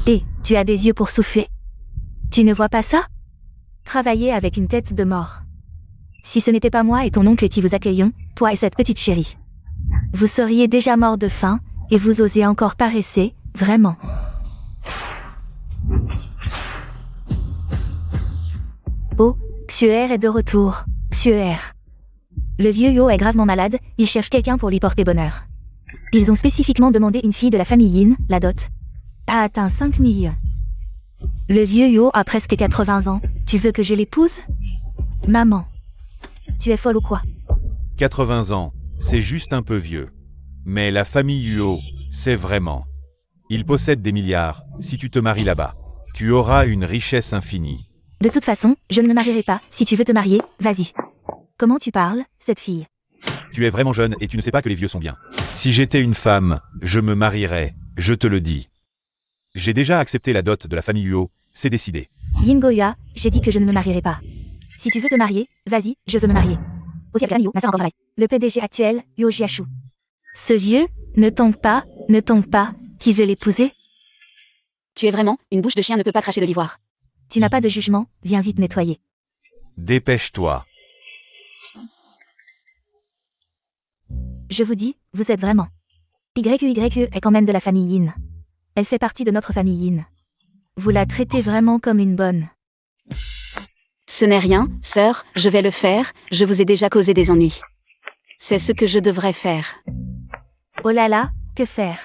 Et, tu as des yeux pour souffler. Tu ne vois pas ça? Travailler avec une tête de mort. Si ce n'était pas moi et ton oncle qui vous accueillons, toi et cette petite chérie, vous seriez déjà mort de faim, et vous osez encore paresser, vraiment. Oh, Xuer est de retour. Xuer. Le vieux Yo est gravement malade, il cherche quelqu'un pour lui porter bonheur. Ils ont spécifiquement demandé une fille de la famille Yin, la dot, a atteint 5 millions. Le vieux Yo a presque 80 ans, tu veux que je l'épouse? Maman. Tu es folle ou quoi? 80 ans, c'est juste un peu vieux. Mais la famille Huo, c'est vraiment. Ils possèdent des milliards, si tu te maries là-bas. Tu auras une richesse infinie. De toute façon, je ne me marierai pas, si tu veux te marier, vas-y. Comment tu parles, cette fille? Tu es vraiment jeune et tu ne sais pas que les vieux sont bien. Si j'étais une femme, je me marierais, je te le dis. J'ai déjà accepté la dot de la famille Huo, c'est décidé. Yin Goya, j'ai dit que je ne me marierai pas. Si tu veux te marier, vas-y, je veux me marier. Aussi avec la Yo, ma sœur encore travaille. Le PDG actuel, Yo Jiashu. Ce vieux, ne tombe pas, qui veut l'épouser? Tu es vraiment, une bouche de chien ne peut pas cracher de l'ivoire. Tu n'as pas de jugement, viens vite nettoyer. Dépêche-toi. Je vous dis, vous êtes vraiment. YY est quand même de la famille Yin. Elle fait partie de notre famille Yin. Vous la traitez vraiment comme une bonne. Ce n'est rien, sœur, je vais le faire, je vous ai déjà causé des ennuis. C'est ce que je devrais faire. Oh là là, que faire?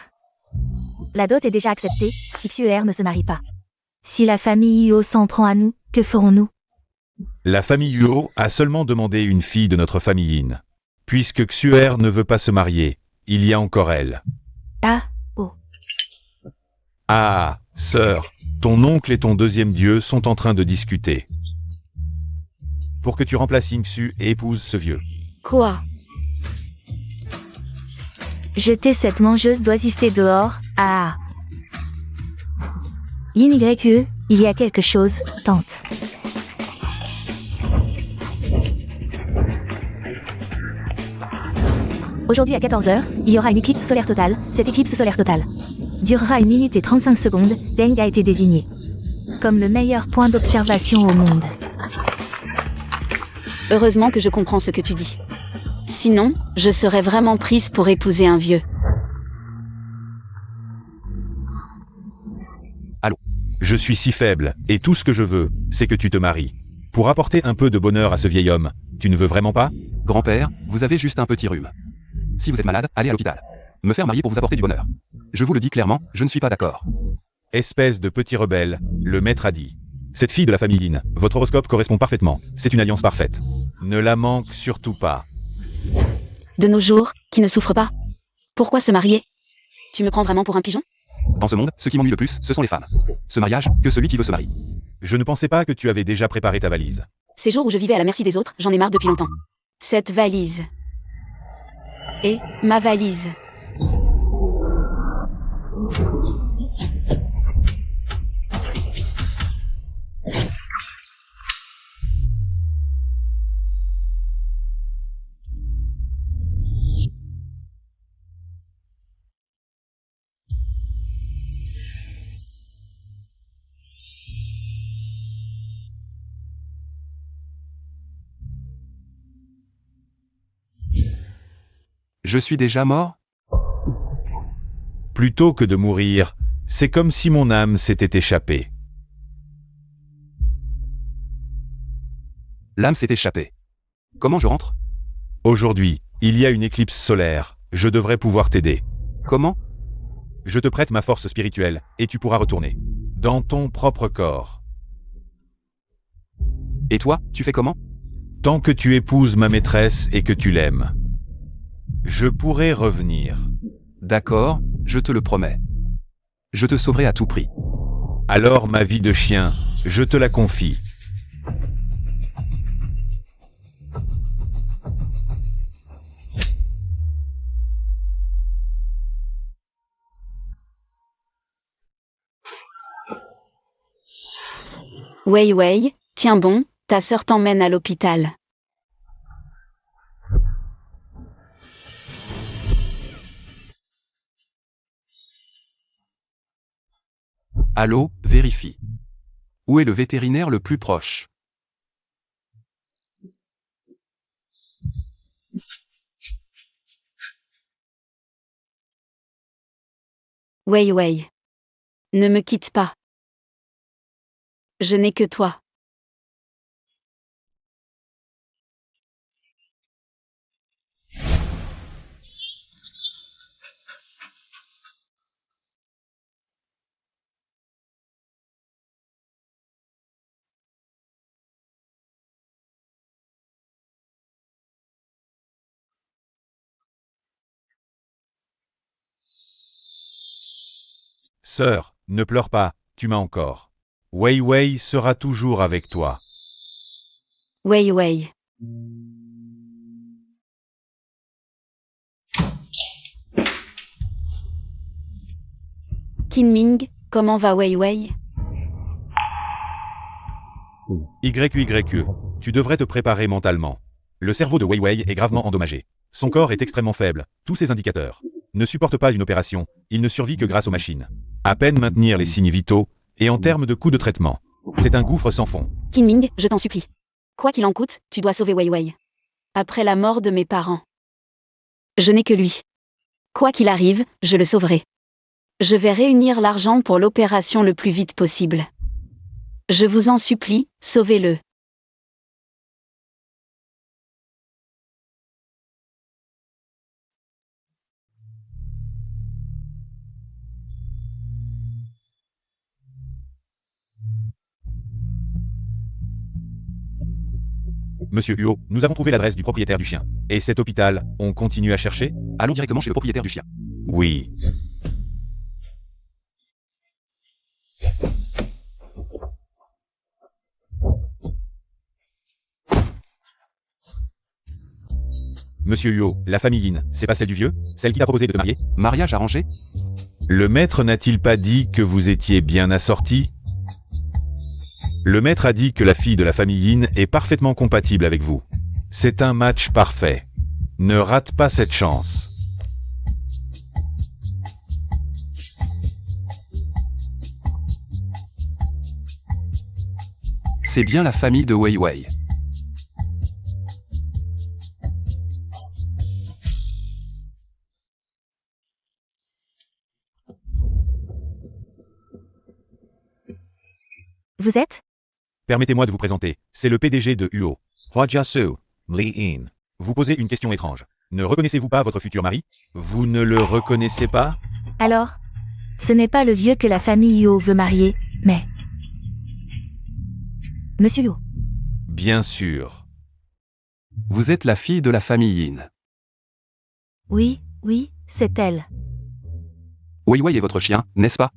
La dot est déjà acceptée, si Xuer ne se marie pas. Si la famille Yo s'en prend à nous, que ferons-nous? La famille Huo a seulement demandé une fille de notre famille Yin. Puisque Xuer ne veut pas se marier, il y a encore elle. Ah, oh. Ah, sœur, ton oncle et ton deuxième dieu sont en train de discuter. Pour que tu remplaces Yingxu et épouses ce vieux. Quoi? Jetez cette mangeuse d'oisiveté dehors, ah. Yin YE, il y a quelque chose, tante. Aujourd'hui à 14h, il y aura une éclipse solaire totale. Cette éclipse solaire totale durera 1 minute et 35 secondes. Deng a été désigné comme le meilleur point d'observation au monde. Heureusement que je comprends ce que tu dis. Sinon, je serais vraiment prise pour épouser un vieux. Allô. Je suis si faible, et tout ce que je veux, c'est que tu te maries. Pour apporter un peu de bonheur à ce vieil homme, tu ne veux vraiment pas? Grand-père, vous avez juste un petit rhume. Si vous êtes malade, allez à l'hôpital. Me faire marier pour vous apporter du bonheur. Je vous le dis clairement, je ne suis pas d'accord. Espèce de petit rebelle, le maître a dit. Cette fille de la famille Yin, votre horoscope correspond parfaitement. C'est une alliance parfaite. Ne la manque surtout pas. De nos jours, qui ne souffre pas? Pourquoi se marier? Tu me prends vraiment pour un pigeon? Dans ce monde, ce qui m'ennuie le plus, ce sont les femmes. Ce mariage, que celui qui veut se marier. Je ne pensais pas que tu avais déjà préparé ta valise. Ces jours où je vivais à la merci des autres, j'en ai marre depuis longtemps. Cette valise. Et ma valise. Je suis déjà mort? Plutôt que de mourir, c'est comme si mon âme s'était échappée. L'âme s'est échappée. Comment je rentre? Aujourd'hui, il y a une éclipse solaire. Je devrais pouvoir t'aider. Comment? Je te prête ma force spirituelle, et tu pourras retourner dans ton propre corps. Et toi, tu fais comment? Tant que tu épouses ma maîtresse et que tu l'aimes, je pourrai revenir. D'accord, je te le promets. Je te sauverai à tout prix. Alors ma vie de chien, je te la confie. Wei Wei, tiens bon, ta sœur t'emmène à l'hôpital. Allô, vérifie. Où est le vétérinaire le plus proche? Wei Wei. Ne me quitte pas. Je n'ai que toi. Sœur, ne pleure pas, tu m'as encore. Wei Wei sera toujours avec toi. Wei Wei. Kinming, comment va Wei Wei? YQYE, tu devrais te préparer mentalement. Le cerveau de Wei Wei est gravement endommagé. Son corps est extrêmement faible, tous ses indicateurs ne supportent pas une opération, il ne survit que grâce aux machines. À peine maintenir les signes vitaux, et en termes de coûts de traitement, c'est un gouffre sans fond. Kinming, je t'en supplie. Quoi qu'il en coûte, tu dois sauver Wei Wei. Après la mort de mes parents. Je n'ai que lui. Quoi qu'il arrive, je le sauverai. Je vais réunir l'argent pour l'opération le plus vite possible. Je vous en supplie, sauvez-le. Monsieur Huo, nous avons trouvé l'adresse du propriétaire du chien. Et cet hôpital, on continue à chercher? Allons directement chez le propriétaire du chien. Oui. Monsieur Huo, la famille Yin, c'est pas celle du vieux? Celle qui t'a proposé de te marier? Mariage arrangé? Le maître n'a-t-il pas dit que vous étiez bien assortis? Le maître a dit que la fille de la famille Yin est parfaitement compatible avec vous. C'est un match parfait. Ne rate pas cette chance. C'est bien la famille de Wei Wei. Vous êtes? Permettez-moi de vous présenter. C'est le PDG de Huo. Huajiasu, Li Yin. Vous posez une question étrange. Ne reconnaissez-vous pas votre futur mari? Vous ne le reconnaissez pas? Alors? Ce n'est pas le vieux que la famille Yo veut marier, mais... Monsieur Yo. Bien sûr. Vous êtes la fille de la famille Yin. Oui, oui, c'est elle. Wei Wei est votre chien, n'est-ce pas?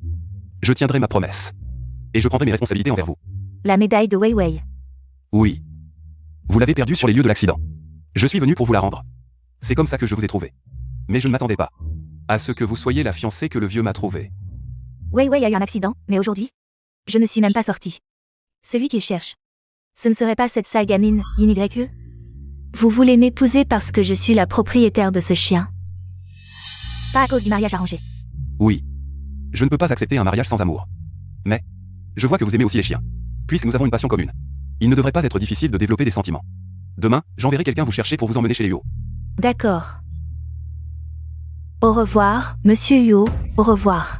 Je tiendrai ma promesse. Et je prendrai mes responsabilités envers vous. La médaille de Wei Wei. Oui. Vous l'avez perdue sur les lieux de l'accident. Je suis venu pour vous la rendre. C'est comme ça que je vous ai trouvé. Mais je ne m'attendais pas à ce que vous soyez la fiancée que le vieux m'a trouvée. Wei Wei a eu un accident, mais aujourd'hui, je ne suis même pas sortie. Celui qu'il cherche. Ce ne serait pas cette sale gamine, Yin YE? Vous voulez m'épouser parce que je suis la propriétaire de ce chien? Pas à cause du mariage arrangé. Oui. Je ne peux pas accepter un mariage sans amour. Mais, je vois que vous aimez aussi les chiens. Puisque nous avons une passion commune. Il ne devrait pas être difficile de développer des sentiments. Demain, j'enverrai quelqu'un vous chercher pour vous emmener chez les Yo. D'accord. Au revoir, Monsieur Yo, au revoir.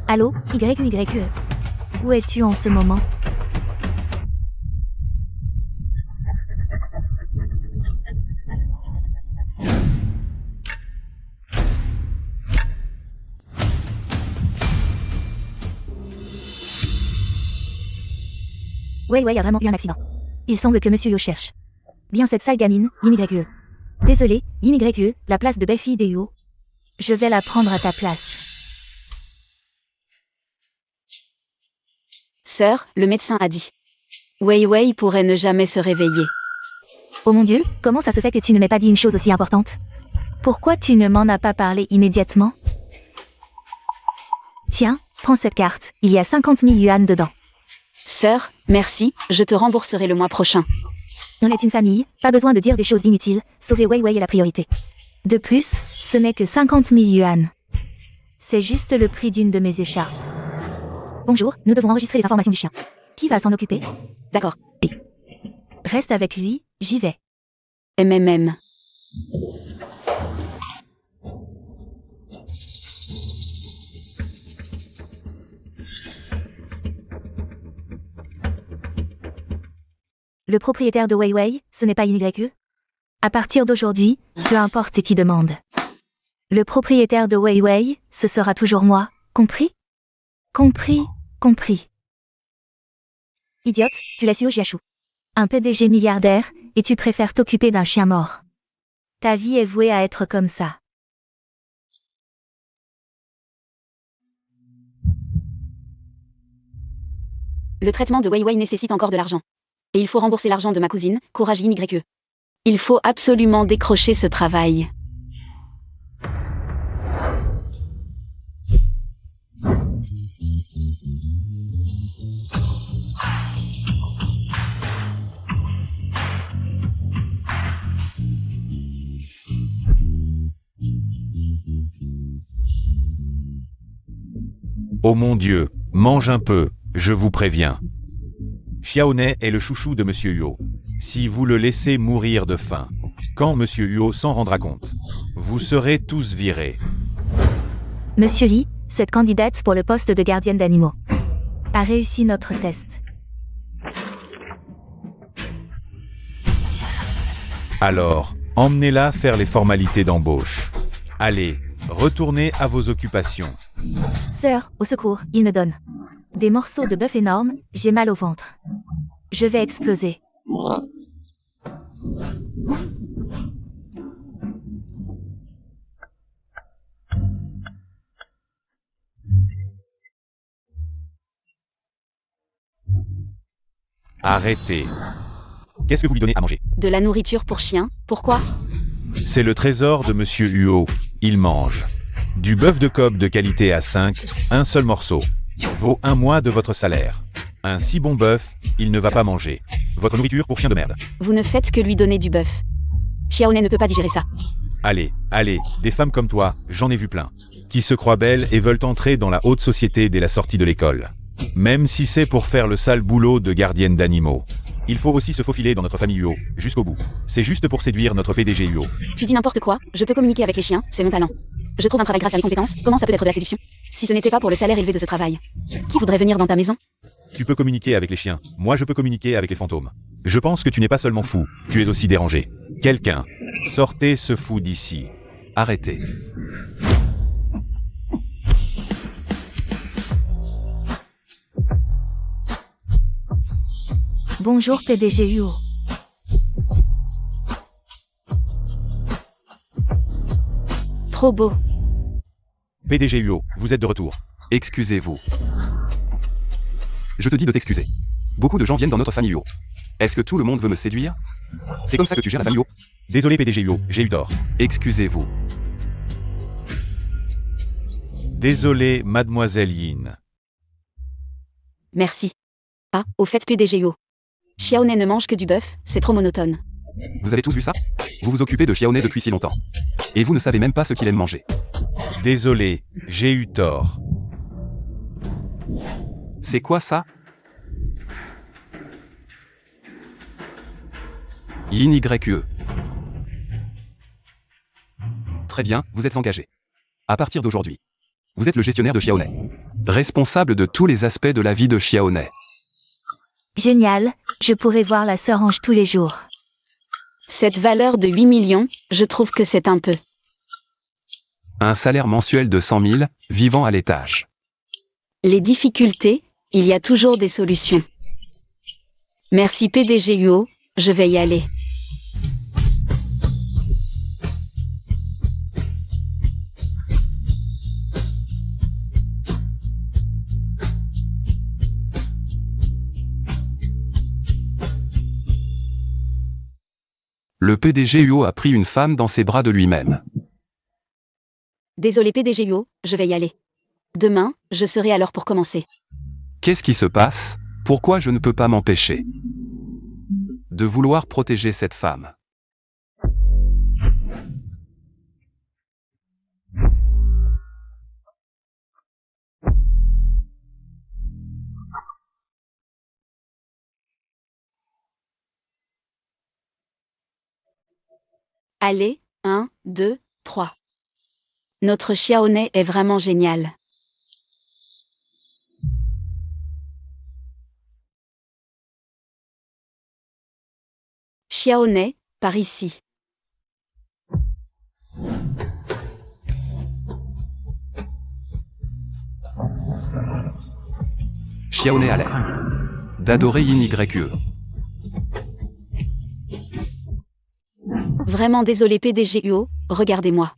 Allô, YE. Où es-tu en ce moment? Wei Wei a vraiment eu un accident. Il semble que Monsieur Yo cherche. Bien cette sale gamine, Yin YE. Désolé, Yin YE, la place de belle-fille des Yo. Je vais la prendre à ta place. Sœur, le médecin a dit. Wei Wei pourrait ne jamais se réveiller. Oh mon Dieu, comment ça se fait que tu ne m'aies pas dit une chose aussi importante? Pourquoi tu ne m'en as pas parlé immédiatement? Tiens, prends cette carte, il y a 50 000 yuan dedans. Sœur, merci, je te rembourserai le mois prochain. On est une famille, pas besoin de dire des choses inutiles, sauver Wei Wei est la priorité. De plus, ce n'est que 50 000 yuan. C'est juste le prix d'une de mes écharpes. Bonjour, nous devons enregistrer les informations du chien. Qui va s'en occuper? D'accord. Reste avec lui, j'y vais. MMM. Le propriétaire de Weiwei, ce n'est pas YE? À partir d'aujourd'hui, peu importe qui demande. Le propriétaire de Weiwei, ce sera toujours moi, compris? Compris, compris. Idiote, tu laisses Yu Jiashu. Un PDG milliardaire, et tu préfères t'occuper d'un chien mort. Ta vie est vouée à être comme ça. Le traitement de Weiwei nécessite encore de l'argent. Et il faut rembourser l'argent de ma cousine, Courage YE. Il faut absolument décrocher ce travail. Oh mon Dieu, mange un peu, je vous préviens. Xiaonet est le chouchou de Monsieur Huo. Si vous le laissez mourir de faim, quand Monsieur Huo s'en rendra compte, vous serez tous virés. Monsieur Li, cette candidate pour le poste de gardienne d'animaux, a réussi notre test. Alors, emmenez-la faire les formalités d'embauche. Allez, retournez à vos occupations. Sœur, au secours, il me donne des morceaux de bœuf énormes, j'ai mal au ventre. Je vais exploser. Arrêtez. Qu'est-ce que vous lui donnez à manger? De la nourriture pour chien, pourquoi? C'est le trésor de Monsieur Huo. Il mange. Du bœuf de Kobe de qualité A5, un seul morceau, vaut 1 mois de votre salaire. Un si bon bœuf, il ne va pas manger. Votre nourriture pour chien de merde. Vous ne faites que lui donner du bœuf. Xiaonet ne peut pas digérer ça. Allez, allez, des femmes comme toi, j'en ai vu plein. Qui se croient belles et veulent entrer dans la haute société dès la sortie de l'école. Même si c'est pour faire le sale boulot de gardienne d'animaux. Il faut aussi se faufiler dans notre famille Huo, jusqu'au bout. C'est juste pour séduire notre PDG Huo. Tu dis n'importe quoi, je peux communiquer avec les chiens, c'est mon talent. Je trouve un travail grâce à mes compétences, comment ça peut être de la séduction? Si ce n'était pas pour le salaire élevé de ce travail. Qui voudrait venir dans ta maison? Tu peux communiquer avec les chiens, moi je peux communiquer avec les fantômes. Je pense que tu n'es pas seulement fou, tu es aussi dérangé. Quelqu'un, sortez ce fou d'ici. Arrêtez. Bonjour PDG Huo. Trop beau. PDG Huo, vous êtes de retour. Excusez-vous. Je te dis de t'excuser. Beaucoup de gens viennent dans notre famille Huo. Est-ce que tout le monde veut me séduire? C'est comme ça que tu gères la famille Huo? Désolé PDG Huo, j'ai eu tort. Excusez-vous. Désolé mademoiselle Yin. Merci. Ah, au fait PDG Huo. Xiaonet ne mange que du bœuf, c'est trop monotone. Vous avez tous vu ça? Vous vous occupez de Xiaonet depuis si longtemps. Et vous ne savez même pas ce qu'il aime manger. Désolé, j'ai eu tort. C'est quoi ça? Yin YE. Très bien, vous êtes engagé. À partir d'aujourd'hui, vous êtes le gestionnaire de Xiaonet. Responsable de tous les aspects de la vie de Xiaonet. Génial, je pourrais voir la sœur Ange tous les jours. Cette valeur de 8 millions, je trouve que c'est un peu. Un salaire mensuel de 100 000, vivant à l'étage. Les difficultés, il y a toujours des solutions. Merci PDG Huo, je vais y aller. Le PDG Huo a pris une femme dans ses bras de lui-même. Désolé PDG Huo, je vais y aller. Demain, je serai à l'heure pour commencer. Qu'est-ce qui se passe? Pourquoi je ne peux pas m'empêcher de vouloir protéger cette femme? Allez, 1, 2, 3. Notre Xiaoné est vraiment génial. Xiaoné, par ici. Xiaoné a l'air d'adorer Yin YE. Vraiment désolé PDGUO, regardez-moi.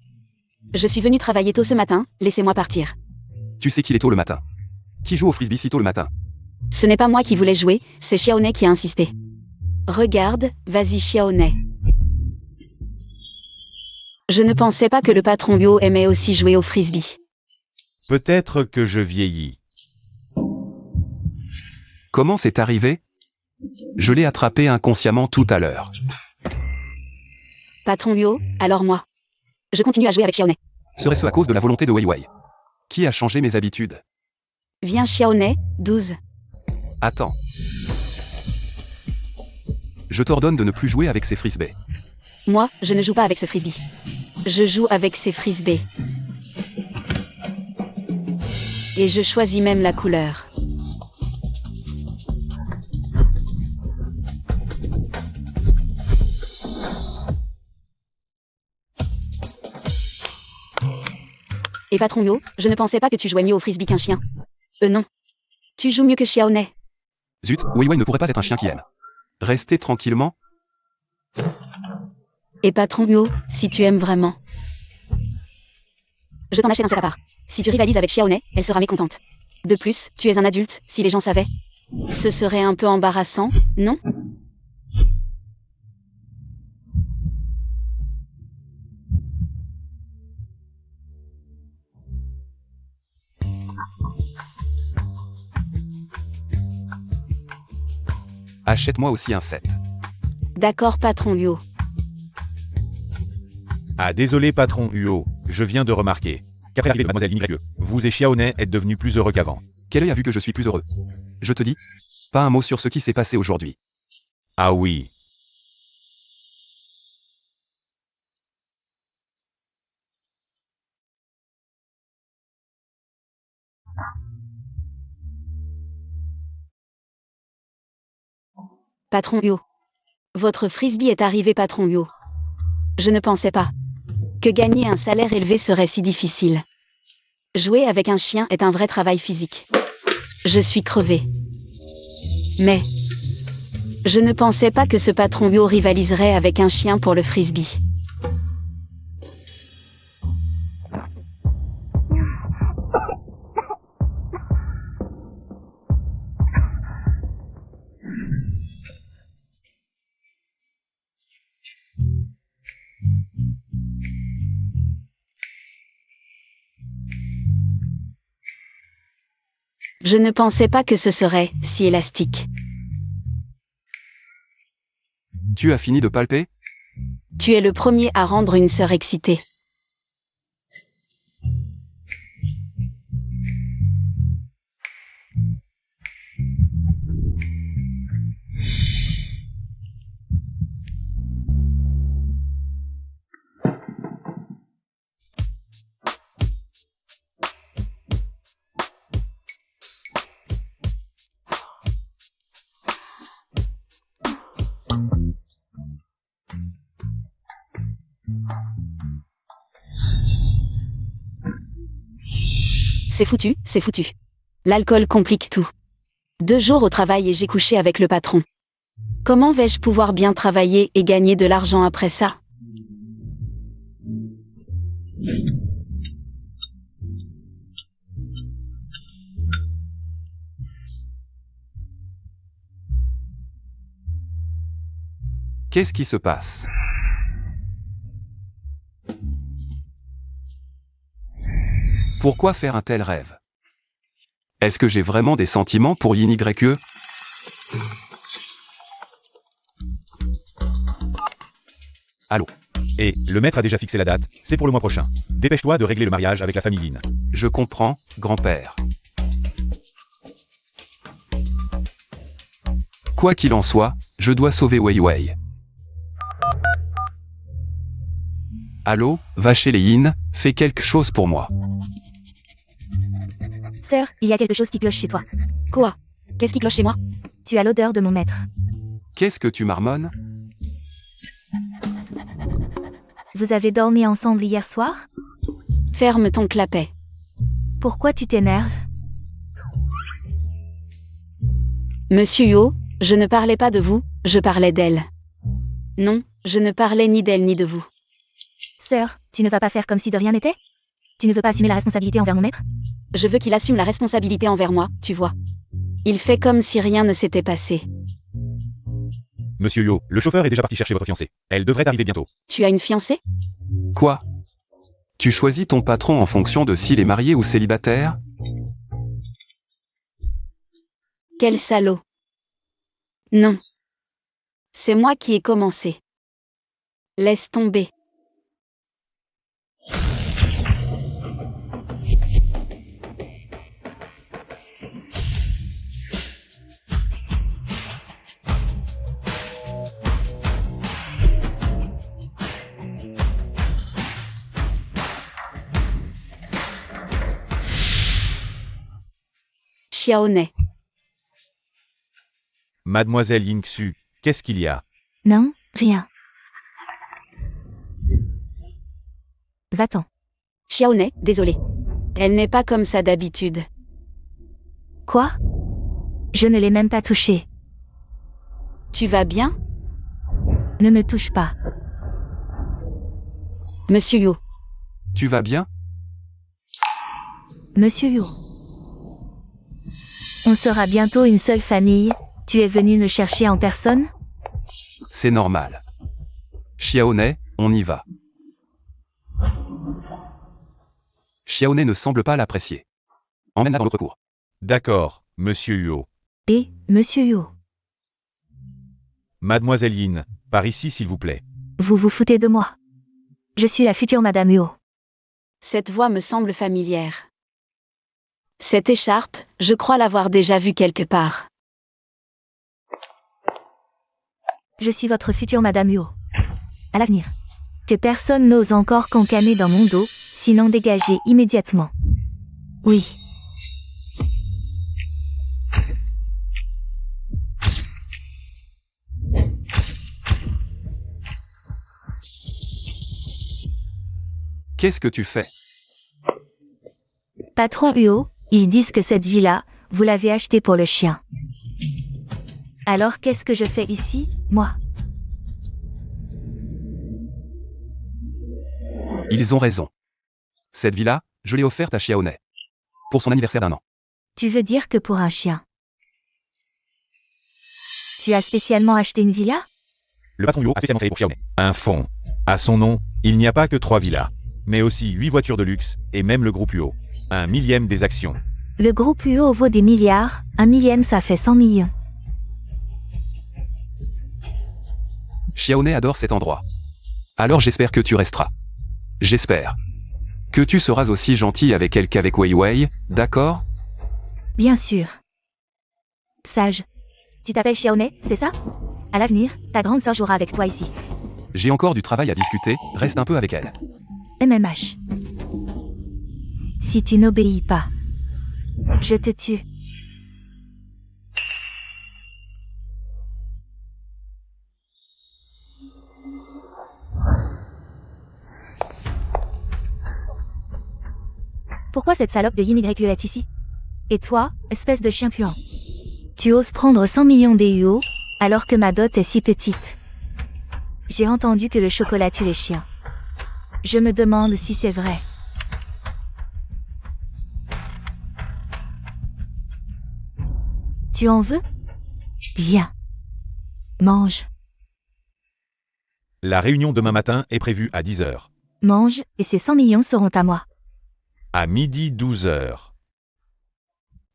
Je suis venu travailler tôt ce matin, laissez-moi partir. Tu sais qu'il est tôt le matin. Qui joue au frisbee si tôt le matin? Ce n'est pas moi qui voulais jouer, c'est Xiaoné qui a insisté. Regarde, vas-y Xiaoné. Je ne pensais pas que le patron Bio aimait aussi jouer au frisbee. Peut-être que je vieillis. Comment c'est arrivé? Je l'ai attrapé inconsciemment tout à l'heure. Patron Bio, alors moi. Je continue à jouer avec Xiaoné. Serait-ce à cause de la volonté de Weiwei? Qui a changé mes habitudes? Viens Xiaoné, 12. Attends. Je t'ordonne de ne plus jouer avec ces frisbees. Moi, je ne joue pas avec ce frisbee. Je joue avec ces frisbees. Et je choisis même la couleur. Et patron Yo, je ne pensais pas que tu jouais mieux au frisbee qu'un chien. Non. Tu joues mieux que Xiaoné. Zut, Weiwei ne pourrait pas être un chien qui aime rester tranquillement. Et patron Yo, si tu aimes vraiment. Je t'en achète un set à part. Si tu rivalises avec Xiaoné, elle sera mécontente. De plus, tu es un adulte, si les gens savaient. Ce serait un peu embarrassant, non? Achète-moi aussi un set. D'accord patron Yo. Ah désolé patron Huo, je viens de remarquer. Qu'après l'arrivée de mademoiselle YE, vous et Xiaoné êtes devenus plus heureux qu'avant. Quel œil a vu que je suis plus heureux? Je te dis, pas un mot sur ce qui s'est passé aujourd'hui. Ah oui. Patron Yo. Votre frisbee est arrivé patron Yo. Je ne pensais pas que gagner un salaire élevé serait si difficile. Jouer avec un chien est un vrai travail physique. Je suis crevée. Mais je ne pensais pas que ce patron Yo rivaliserait avec un chien pour le frisbee. Je ne pensais pas que ce serait si élastique. Tu as fini de palper? Tu es le premier à rendre une sœur excitée. C'est foutu, c'est foutu. L'alcool complique tout. 2 jours au travail et j'ai couché avec le patron. Comment vais-je pouvoir bien travailler et gagner de l'argent après ça? Qu'est-ce qui se passe? Pourquoi faire un tel rêve? Est-ce que j'ai vraiment des sentiments pour Yin YE? Allô? Et, le maître a déjà fixé la date, c'est pour le mois prochain. Dépêche-toi de régler le mariage avec la famille Yin. Je comprends, grand-père. Quoi qu'il en soit, je dois sauver Weiwei. Allô, va chez les Yin, fais quelque chose pour moi. Sœur, il y a quelque chose qui cloche chez toi. Quoi? Qu'est-ce qui cloche chez moi? Tu as l'odeur de mon maître. Qu'est-ce que tu marmonnes? Vous avez dormi ensemble hier soir? Ferme ton clapet. Pourquoi tu t'énerves? Monsieur Yo, je ne parlais pas de vous, je parlais d'elle. Non, je ne parlais ni d'elle ni de vous. Sœur, tu ne vas pas faire comme si de rien n'était? Tu ne veux pas assumer la responsabilité envers mon maître? Je veux qu'il assume la responsabilité envers moi, tu vois. Il fait comme si rien ne s'était passé. Monsieur Yo, le chauffeur est déjà parti chercher votre fiancée. Elle devrait arriver bientôt. Tu as une fiancée? Quoi? Tu choisis ton patron en fonction de s'il est marié ou célibataire? Quel salaud. Non. C'est moi qui ai commencé. Laisse tomber. Xiaoné. Mademoiselle Yingxu, qu'est-ce qu'il y a? Non, rien. Va-t'en. Xiaoné, désolé. Elle n'est pas comme ça d'habitude. Quoi? Je ne l'ai même pas touché. Tu vas bien? Ne me touche pas. Monsieur Yo. Tu vas bien? Monsieur Yo. On sera bientôt une seule famille. Tu es venu me chercher en personne? C'est normal. Xiaoné, on y va. Xiaoné ne semble pas l'apprécier. Emmène-la dans l'autre cour. D'accord, monsieur Yo. Et, Monsieur Yo, Mademoiselle Yin, par ici s'il vous plaît. vous vous foutez de moi. Je suis la future Madame Yo. Cette voix me semble familière. Cette écharpe, je crois l'avoir déjà vue quelque part. Je suis votre future Madame Yo. À l'avenir. Que personne n'ose encore cancaner dans mon dos, sinon dégagez immédiatement. Oui. Qu'est-ce que tu fais? Patron Huo, ils disent que cette villa, vous l'avez achetée pour le chien. Alors qu'est-ce que je fais ici, moi? Ils ont raison. Cette villa, je l'ai offerte à Xiaoné. Pour son anniversaire d'1 an. Tu veux dire que pour un chien? Tu as spécialement acheté une villa? Le patron Yo a spécialement créé pour Xiaoné un fonds. À son nom, il n'y a pas que 3 villas, mais aussi 8 voitures de luxe, et même le groupe Huo. 1/1000 des actions. Le groupe Huo vaut des milliards, 1/1000 ça fait 100 millions. Xiaoné adore cet endroit. Alors j'espère que tu resteras. J'espère. Que tu seras aussi gentil avec elle qu'avec Wei Wei, d'accord? Bien sûr. Sage. Tu t'appelles Xiaoné, c'est ça? À l'avenir, ta grande sœur jouera avec toi ici. J'ai encore du travail à discuter, reste un peu avec elle. MMH. Si tu n'obéis pas, je te tue. Pourquoi cette salope de Yin YE est ici? Et toi, espèce de chien puant? Tu oses prendre 100 millions d'EUO, alors que ma dot est si petite. J'ai entendu que le chocolat tue les chiens. Je me demande si c'est vrai. Tu en veux? Viens. Mange. La réunion demain matin est prévue à 10h. Mange, et ces 100 millions seront à moi. À midi 12h.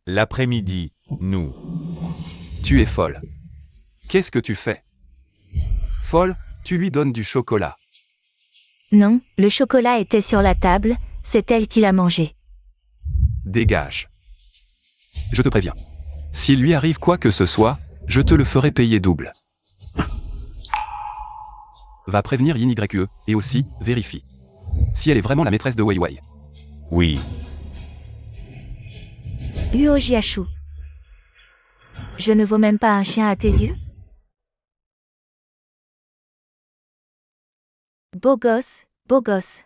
L'après-midi, nous. Tu es folle. Qu'est-ce que tu fais? Folle, tu lui donnes du chocolat. Non, le chocolat était sur la table, c'est elle qui l'a mangé. Dégage. Je te préviens. S'il lui arrive quoi que ce soit, je te le ferai payer double. Va prévenir Yin YE, et aussi, vérifie. Si elle est vraiment la maîtresse de Wei Wei. Oui. Huo Jiashu. Je ne vaux même pas un chien à tes yeux? Beau gosse, beau gosse.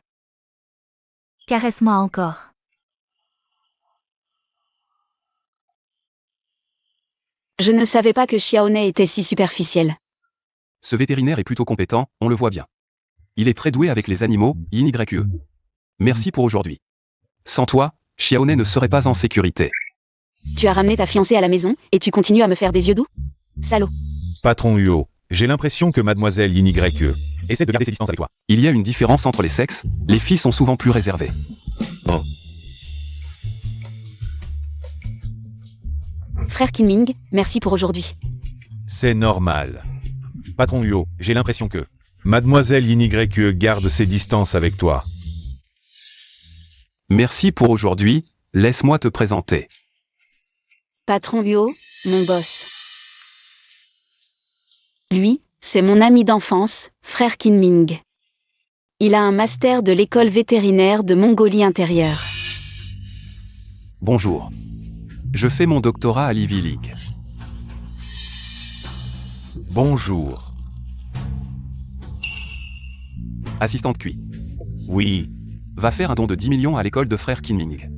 Caresse-moi encore. Je ne savais pas que Xiaoné était si superficiel. Ce vétérinaire est plutôt compétent, on le voit bien. Il est très doué avec les animaux, Yin YE. Merci pour aujourd'hui. Sans toi, Xiaoné ne serait pas en sécurité. Tu as ramené ta fiancée à la maison, et tu continues à me faire des yeux doux? Salaud. Patron Huo, j'ai l'impression que mademoiselle Yin YE essaie de garder ses distances avec toi. Il y a une différence entre les sexes, les filles sont souvent plus réservées. Oh. Frère Kinming, merci pour aujourd'hui. C'est normal. Patron Huo, j'ai l'impression que mademoiselle Yin YE garde ses distances avec toi. Merci pour aujourd'hui, laisse-moi te présenter. Patron Huo, mon boss. Lui, c'est mon ami d'enfance, frère Kinming. Il a un master de l'école vétérinaire de Mongolie intérieure. Bonjour. Je fais mon doctorat à l'Ivy League. Bonjour. Assistante QI. Oui. Va faire un don de 10 millions à l'école de frère Kinming.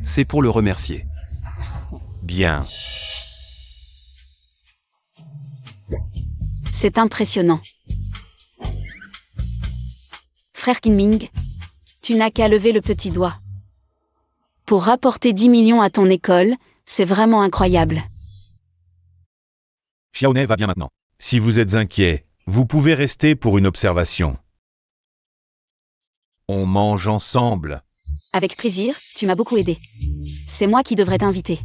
C'est pour le remercier. Bien. C'est impressionnant. Frère Kinming, tu n'as qu'à lever le petit doigt. Pour rapporter 10 millions à ton école, c'est vraiment incroyable. Xiaoné va bien maintenant. Si vous êtes inquiet, vous pouvez rester pour une observation. On mange ensemble. Avec plaisir, tu m'as beaucoup aidé. C'est moi qui devrais t'inviter.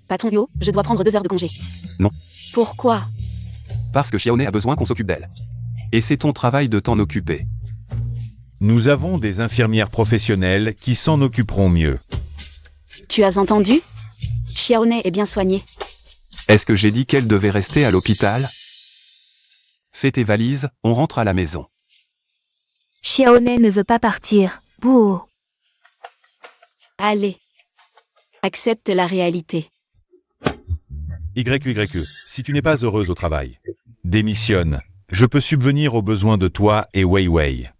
Patron Huo, je dois prendre 2 heures de congé. Non. Pourquoi? Parce que Xiaoné a besoin qu'on s'occupe d'elle. Et c'est ton travail de t'en occuper. Nous avons des infirmières professionnelles qui s'en occuperont mieux. Tu as entendu? Xiaoné est bien soignée. Est-ce que j'ai dit qu'elle devait rester à l'hôpital? Fais tes valises, on rentre à la maison. Xiaoné ne veut pas partir. Bouh. Allez. Accepte la réalité. YE, si tu n'es pas heureuse au travail, démissionne. Je peux subvenir aux besoins de toi et Wei Wei.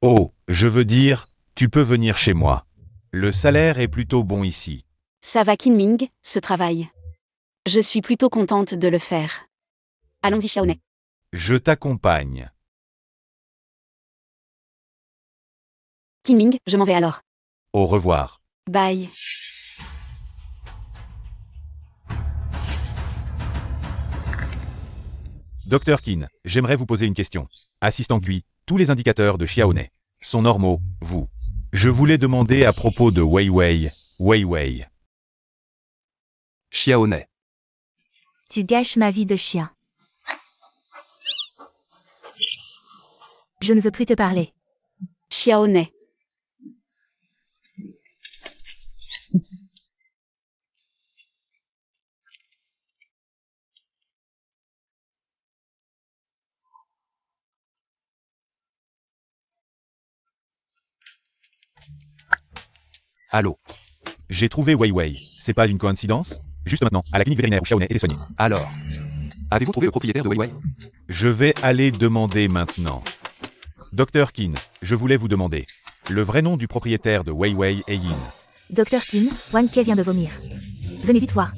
Oh, je veux dire, tu peux venir chez moi. Le salaire est plutôt bon ici. Ça va Kinming, ce travail. Je suis plutôt contente de le faire. Allons-y Xiaoné. Je t'accompagne. Kinming, je m'en vais alors. Au revoir. Bye. Dr Qin, j'aimerais vous poser une question. Assistant QI, tous les indicateurs de Xiaoné sont normaux, vous. Je voulais demander à propos de Wei Wei. Xiaoné. Tu gâches ma vie de chien. Je ne veux plus te parler. Xiaoné. Allô. J'ai trouvé Wei Wei. C'est pas une coïncidence? Juste maintenant, à la clinique vétérinaire où Xiaoné était soignée. Alors. Avez-vous trouvé le propriétaire de Wei Wei? Je vais aller demander maintenant. Dr Qin, je voulais vous demander. Le vrai nom du propriétaire de Wei Wei et Yin. Dr Qin, Wang Ke vient de vomir. Venez vite voir.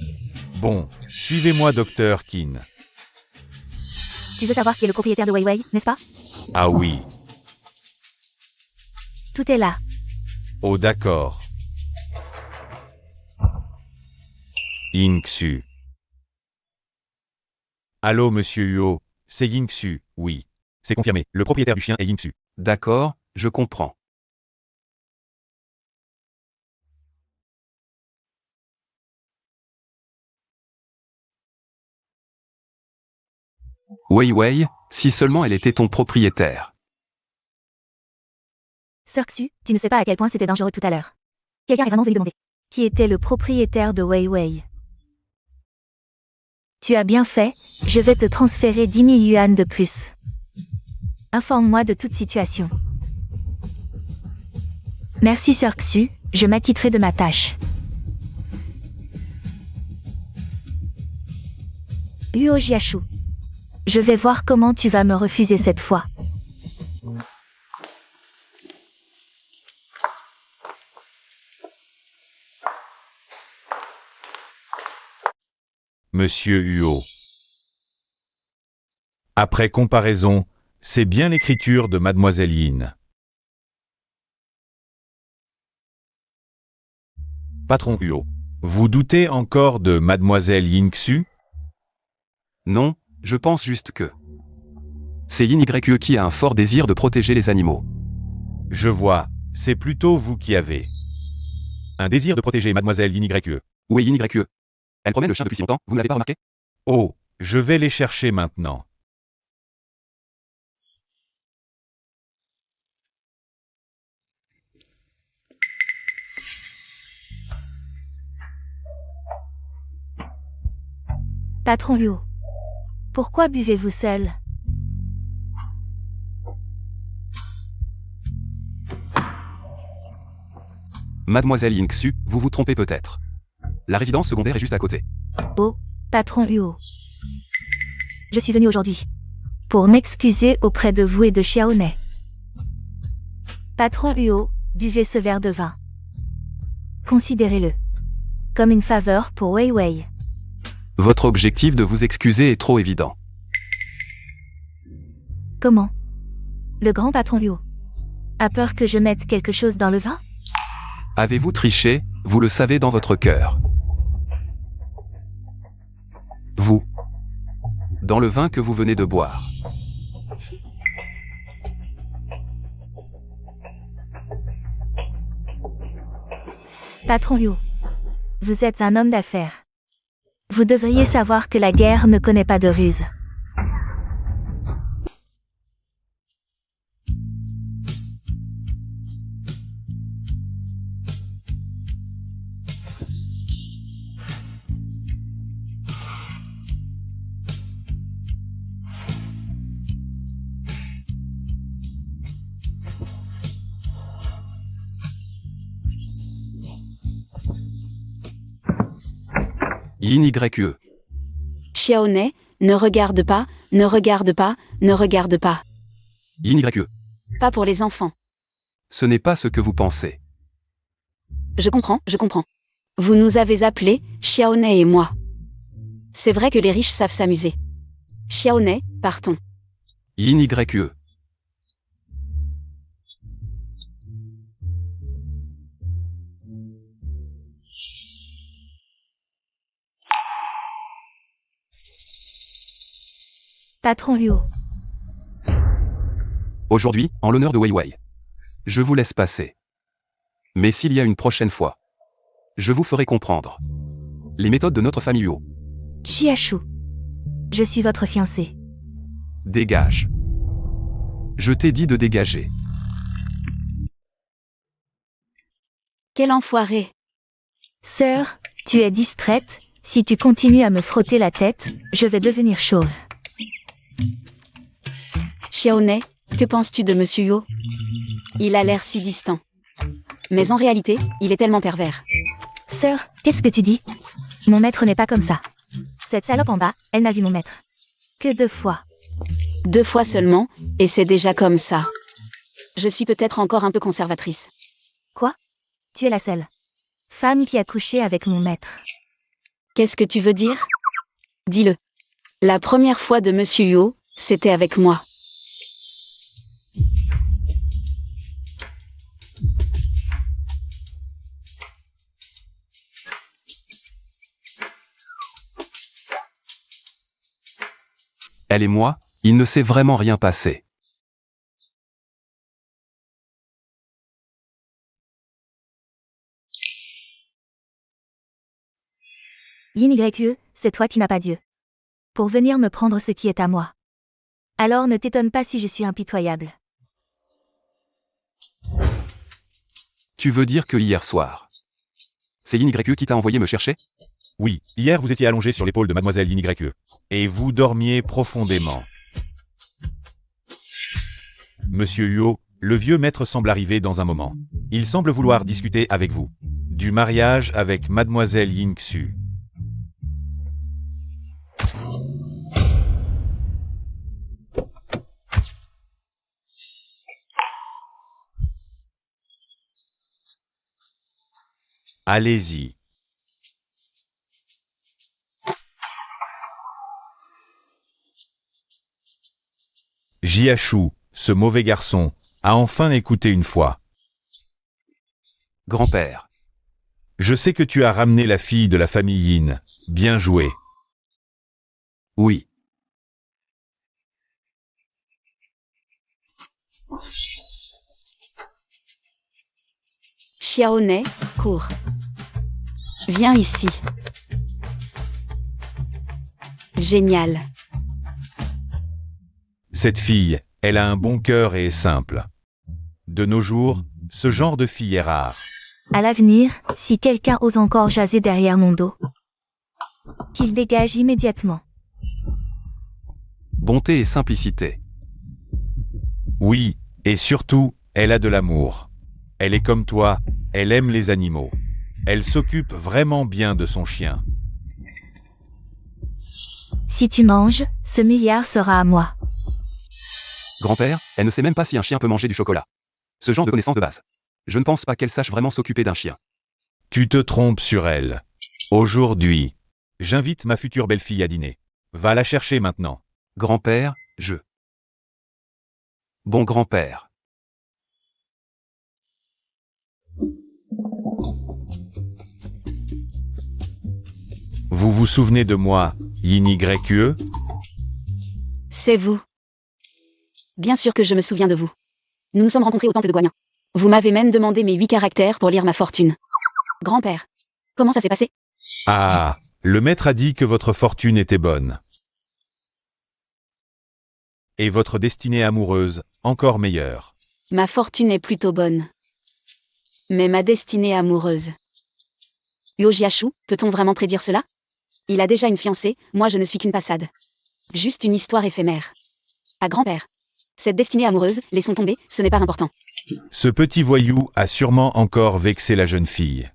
Bon, suivez-moi Dr Qin. Tu veux savoir qui est le propriétaire de Wei Wei, n'est-ce pas? Ah oui. Tout est là. Oh d'accord. Yingxu. Allô monsieur Huo, c'est Yingxu, oui. C'est confirmé, le propriétaire du chien est Yingxu. D'accord, je comprends. Wei Wei, si seulement elle était ton propriétaire. Sœur Xu, tu ne sais pas à quel point c'était dangereux tout à l'heure. Quelqu'un est vraiment venu demander qui était le propriétaire de Wei Wei. Tu as bien fait, je vais te transférer 10 000 yuan de plus. Informe-moi de toute situation. Merci Sœur Xu, je m'acquitterai de ma tâche. Huo Jiashu. Je vais voir comment tu vas me refuser cette fois. Monsieur Huo. Après comparaison, c'est bien l'écriture de Mademoiselle Yin. Patron Huo. Vous doutez encore de Mademoiselle Yin Xu? Non, je pense juste que... C'est Yin YE qui a un fort désir de protéger les animaux. Je vois, c'est plutôt vous qui avez un désir de protéger Mademoiselle Yin YE. Où est Yin YE? Elle promène le chien depuis si longtemps, vous ne l'avez pas remarqué? Oh, je vais les chercher maintenant. Patron Huo. Pourquoi buvez-vous seul? Mademoiselle Yin Xu, vous vous trompez peut-être. La résidence secondaire est juste à côté. Oh, patron Huo. Je suis venu aujourd'hui pour m'excuser auprès de vous et de Xiaoné. Patron Huo, buvez ce verre de vin. Considérez-le comme une faveur pour Wei Wei. Votre objectif de vous excuser est trop évident. Comment? Le grand patron Huo a peur que je mette quelque chose dans le vin? Avez-vous triché? Vous le savez dans votre cœur. Vous. Dans le vin que vous venez de boire. Patron Huo, vous êtes un homme d'affaires. Vous devriez savoir que la guerre ne connaît pas de ruse. Yin YE. Xiaoné, ne regarde pas, ne regarde pas, ne regarde pas. Yin YE. Pas pour les enfants. Ce n'est pas ce que vous pensez. Je comprends, je comprends. Vous nous avez appelés, Xiaoné et moi. C'est vrai que les riches savent s'amuser. Xiaoné, partons. Yin YE. Patron Huo. Aujourd'hui, en l'honneur de Wei Wei. Je vous laisse passer. Mais s'il y a une prochaine fois, je vous ferai comprendre les méthodes de notre famille Huo. Jiashu. Je suis votre fiancé. Dégage. Je t'ai dit de dégager. Quel enfoiré. Sœur, tu es distraite, si tu continues à me frotter la tête, je vais devenir chauve. Xiaoné, que penses-tu de Monsieur Huo? Il a l'air si distant. Mais en réalité, il est tellement pervers. Sœur, qu'est-ce que tu dis? Mon maître n'est pas comme ça. Cette salope en bas, elle n'a vu mon maître que 2 fois. 2 fois seulement, et c'est déjà comme ça. Je suis peut-être encore un peu conservatrice. Quoi? Tu es la seule femme qui a couché avec mon maître. Qu'est-ce que tu veux dire? Dis-le. La première fois de Monsieur Huo, c'était avec moi. Elle et moi, il ne s'est vraiment rien passé. Yin YE, c'est toi qui n'as pas Dieu pour venir me prendre ce qui est à moi. Alors ne t'étonne pas si je suis impitoyable. Tu veux dire que hier soir, c'est Yin YE qui t'a envoyé me chercher? Oui, hier vous étiez allongé sur l'épaule de mademoiselle Yin YE. Et vous dormiez profondément. Monsieur Huo, le vieux maître semble arriver dans un moment. Il semble vouloir discuter avec vous. Du mariage avec mademoiselle Yin Xu. Allez-y. Jiachou, ce mauvais garçon, a enfin écouté une fois. Grand-père. Je sais que tu as ramené la fille de la famille Yin. Bien joué. Oui. Xiaoné, cours. Viens ici. Génial. Cette fille, elle a un bon cœur et est simple. De nos jours, ce genre de fille est rare. À l'avenir, si quelqu'un ose encore jaser derrière mon dos, qu'il dégage immédiatement. Bonté et simplicité. Oui, et surtout, elle a de l'amour. Elle est comme toi, elle aime les animaux. Elle s'occupe vraiment bien de son chien. Si tu manges, ce milliard sera à moi. Grand-père, elle ne sait même pas si un chien peut manger du chocolat. Ce genre de connaissance de base. Je ne pense pas qu'elle sache vraiment s'occuper d'un chien. Tu te trompes sur elle. Aujourd'hui, j'invite ma future belle-fille à dîner. Va la chercher maintenant. Grand-père, je. Bon grand-père. Vous vous souvenez de moi, Yin YE? C'est vous. Bien sûr que je me souviens de vous. Nous nous sommes rencontrés au temple de Guanyin. Vous m'avez même demandé mes 8 caractères pour lire ma fortune. Grand-père, comment ça s'est passé? Ah, le maître a dit que votre fortune était bonne. Et votre destinée amoureuse, encore meilleure. Ma fortune est plutôt bonne. Mais ma destinée amoureuse. Huo Jiachou, peut-on vraiment prédire cela? Il a déjà une fiancée, moi je ne suis qu'une passade. Juste une histoire éphémère. À grand-père. Cette destinée amoureuse, laissons tomber, ce n'est pas important. Ce petit voyou a sûrement encore vexé la jeune fille.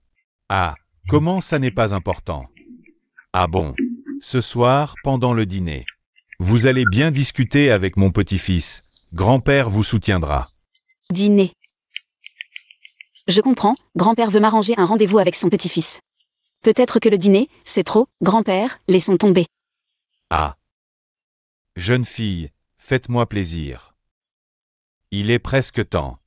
Ah, comment ça n'est pas important? Ah bon, ce soir, pendant le dîner. Vous allez bien discuter avec mon petit-fils. Grand-père vous soutiendra. Dîner. Je comprends, grand-père veut m'arranger un rendez-vous avec son petit-fils. Peut-être que le dîner, c'est trop, grand-père, laissons tomber. Ah. Jeune fille, faites-moi plaisir. Il est presque temps.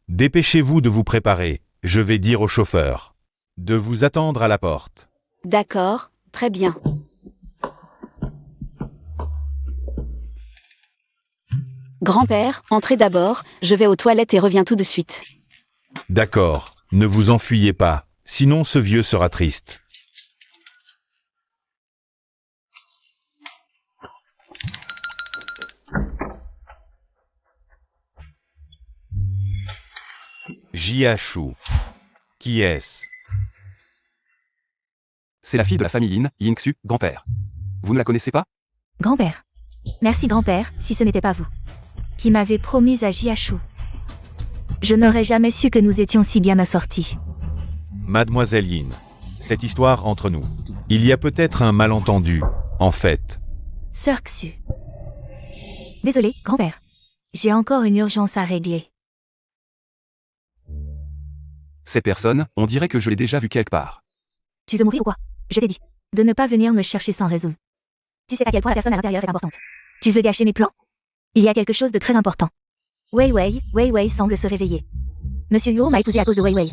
Dépêchez-vous de vous préparer, je vais dire au chauffeur. De vous attendre à la porte. D'accord, très bien. Grand-père, entrez d'abord, je vais aux toilettes et reviens tout de suite. D'accord, ne vous enfuyez pas, sinon ce vieux sera triste. Jiachou. Qui est-ce? C'est la fille de la famille Yin, Yin Xu, grand-père. Vous ne la connaissez pas? Grand-père. Merci grand-père, si ce n'était pas vous. Qui m'avez promis à Jiachou. Je n'aurais jamais su que nous étions si bien assortis. Mademoiselle Yin, cette histoire entre nous. Il y a peut-être un malentendu, en fait. Sœur Xu. Désolé, grand-père. J'ai encore une urgence à régler. Cette personne, on dirait que je l'ai déjà vue quelque part. Tu veux mourir ou quoi? Je t'ai dit de ne pas venir me chercher sans raison. Tu sais à quel point la personne à l'intérieur est importante. Tu veux gâcher mes plans? Il y a quelque chose de très important. Wei Wei semble se réveiller. Monsieur Huo m'a épousé à cause de Wei Wei,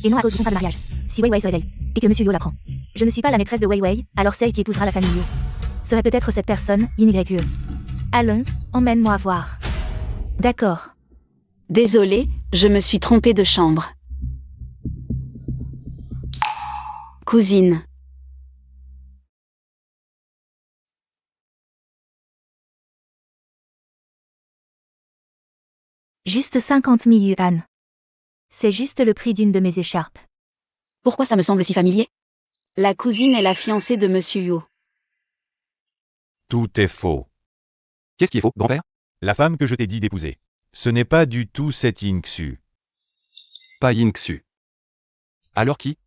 et non à cause du contrat de mariage. Si Wei Wei se réveille, et que Monsieur Huo l'apprend, je ne suis pas la maîtresse de Wei Wei, alors celle qui épousera la famille Huo serait peut-être cette personne, Yin YE. Allons, emmène-moi voir. D'accord. Désolé, je me suis trompée de chambre. Cousine. Juste 50 000 yuan. C'est juste le prix d'une de mes écharpes. Pourquoi ça me semble si familier? La cousine est la fiancée de Monsieur Yo. Tout est faux. Qu'est-ce qui est faux, grand-père? La femme que je t'ai dit d'épouser. Ce n'est pas du tout cette Yingxu. Pas Yingxu. Alors qui?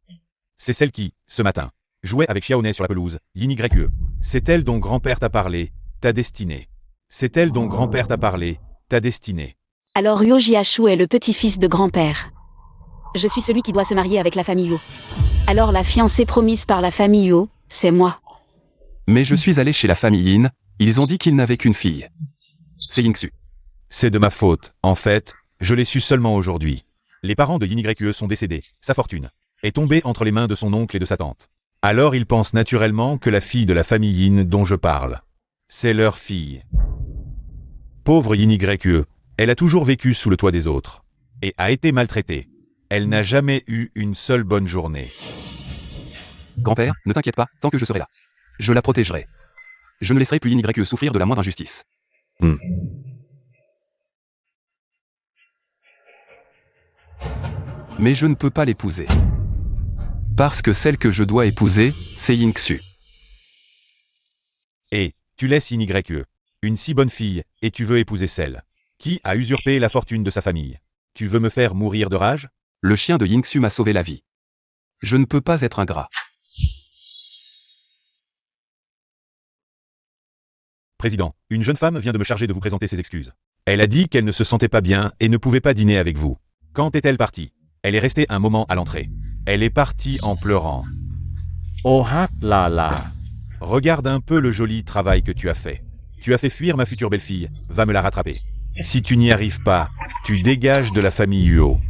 C'est celle qui, ce matin, jouait avec Xiaoné sur la pelouse, Yin YE. C'est elle dont grand-père t'a parlé, ta destinée. C'est elle dont grand-père t'a parlé, ta destinée. Alors Yo Jiashu est le petit-fils de grand-père. Je suis celui qui doit se marier avec la famille Yo. Alors la fiancée promise par la famille Yo, c'est moi. Mais je suis allé chez la famille Yin, ils ont dit qu'ils n'avaient qu'une fille. C'est Yingxu. C'est de ma faute, en fait, je l'ai su seulement aujourd'hui. Les parents de Yin YE sont décédés, sa fortune est tombée entre les mains de son oncle et de sa tante. Alors ils pensent naturellement que la fille de la famille Yin dont je parle, c'est leur fille. Pauvre Yin YE, elle a toujours vécu sous le toit des autres, et a été maltraitée. Elle n'a jamais eu une seule bonne journée. Grand-père, ne t'inquiète pas, tant que je serai là. Je la protégerai. Je ne laisserai plus Yin YE souffrir de la moindre injustice. Mais je ne peux pas l'épouser. Parce que celle que je dois épouser, c'est Yingxu. Et, tu laisses Yin YE, une si bonne fille, et tu veux épouser celle qui a usurpé la fortune de sa famille. Tu veux me faire mourir de rage? Le chien de Yingxu m'a sauvé la vie. Je ne peux pas être ingrat. Président, une jeune femme vient de me charger de vous présenter ses excuses. Elle a dit qu'elle ne se sentait pas bien et ne pouvait pas dîner avec vous. Quand est-elle partie? Elle est restée un moment à l'entrée. Elle est partie en pleurant. Oh là là. Regarde un peu le joli travail que tu as fait. Tu as fait fuir ma future belle-fille, va me la rattraper. Si tu n'y arrives pas, tu dégages de la famille Huo.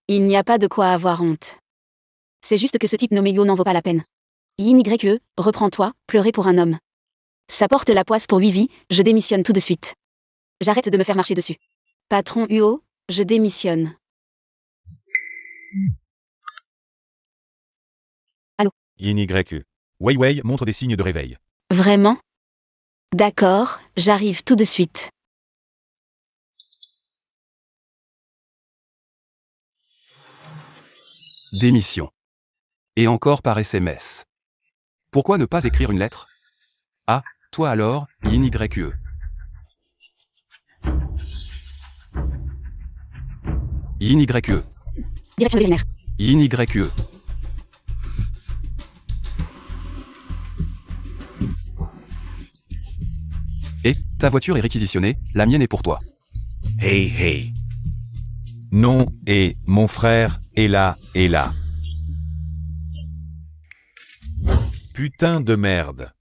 Il n'y a pas de quoi avoir honte. C'est juste que ce type nommé Yo n'en vaut pas la peine. Yin YE, reprends-toi, pleurer pour un homme. Ça porte la poisse pour 8 vies, je démissionne tout de suite. J'arrête de me faire marcher dessus. Patron Huo, je démissionne. Yin YE. Wei Wei montre des signes de réveil. Vraiment? D'accord, j'arrive tout de suite. Démission. Et encore par SMS. Pourquoi ne pas écrire une lettre? Ah, toi alors, Yin YE. Yin YE. Direction le vétérinaire. Yin YE. Et, ta voiture est réquisitionnée, la mienne est pour toi. Hey hey. Non, et mon frère est là, est là. Putain de merde.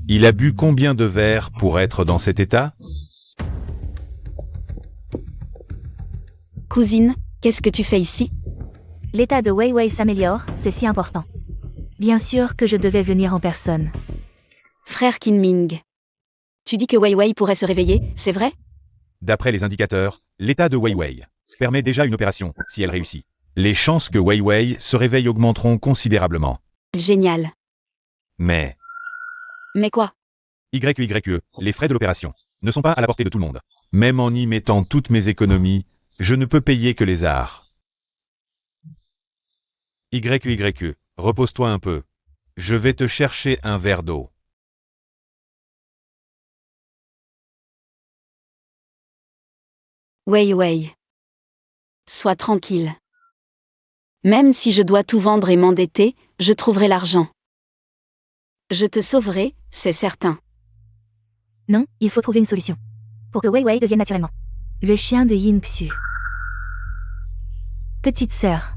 Il a bu combien de verres pour être dans cet état? Cousine, qu'est-ce que tu fais ici? L'état de Wei Wei s'améliore, c'est si important. Bien sûr que je devais venir en personne. Frère Kinming. Tu dis que Wei Wei pourrait se réveiller, c'est vrai? D'après les indicateurs, l'état de Wei Wei permet déjà une opération, si elle réussit. Les chances que Wei Wei se réveille augmenteront considérablement. Génial. Mais, Mais quoi? YE, les frais de l'opération ne sont pas à la portée de tout le monde. Même en y mettant toutes mes économies, je ne peux payer que les arts. YE, repose-toi un peu. Je vais te chercher un verre d'eau. Wei Wei. Sois tranquille. Même si je dois tout vendre et m'endetter, je trouverai l'argent. Je te sauverai, c'est certain. Non, il faut trouver une solution. Pour que Wei Wei devienne naturellement le chien de Yingxu. Petite sœur.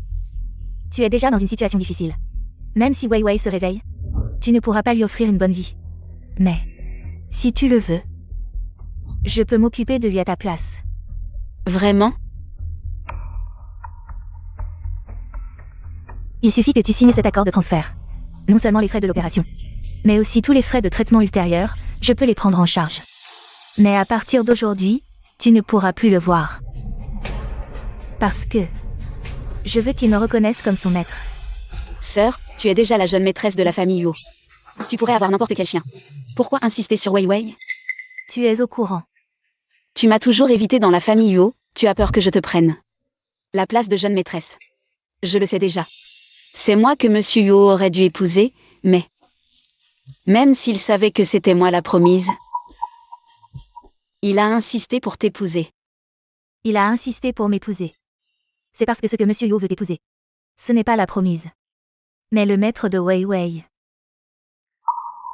Tu es déjà dans une situation difficile. Même si Wei Wei se réveille, tu ne pourras pas lui offrir une bonne vie. Mais, si tu le veux, je peux m'occuper de lui à ta place. Vraiment? Il suffit que tu signes cet accord de transfert. Non seulement les frais de l'opération, mais aussi tous les frais de traitement ultérieurs, je peux les prendre en charge. Mais à partir d'aujourd'hui, tu ne pourras plus le voir. Parce que je veux qu'il me reconnaisse comme son maître. Sœur, tu es déjà la jeune maîtresse de la famille Yo. Tu pourrais avoir n'importe quel chien. Pourquoi insister sur Wei Wei? Tu es au courant. Tu m'as toujours évité dans la famille Huo, tu as peur que je te prenne la place de jeune maîtresse. Je le sais déjà. C'est moi que Monsieur Huo aurait dû épouser, mais... Même s'il savait que c'était moi la promise, il a insisté pour t'épouser. Il a insisté pour m'épouser. C'est parce que ce que Monsieur Yo veut t'épouser. Ce n'est pas la promise. Mais le maître de Wei Wei.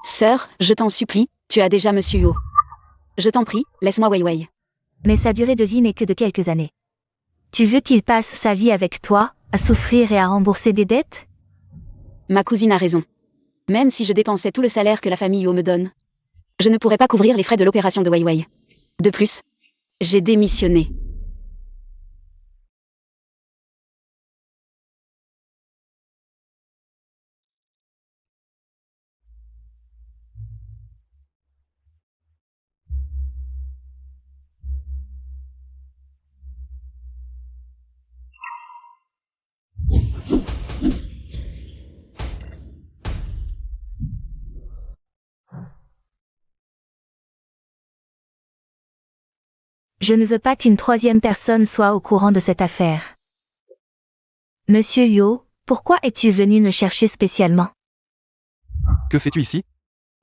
Sœur, je t'en supplie, tu as déjà Monsieur Huo. Je t'en prie, laisse-moi Wei Wei. Mais sa durée de vie n'est que de quelques années. Tu veux qu'il passe sa vie avec toi, à souffrir et à rembourser des dettes? Ma cousine a raison. Même si je dépensais tout le salaire que la famille Huo me donne, je ne pourrais pas couvrir les frais de l'opération de Wei Wei. De plus, j'ai démissionné. Je ne veux pas qu'une troisième personne soit au courant de cette affaire. Monsieur Yo, pourquoi es-tu venu me chercher spécialement? Que fais-tu ici?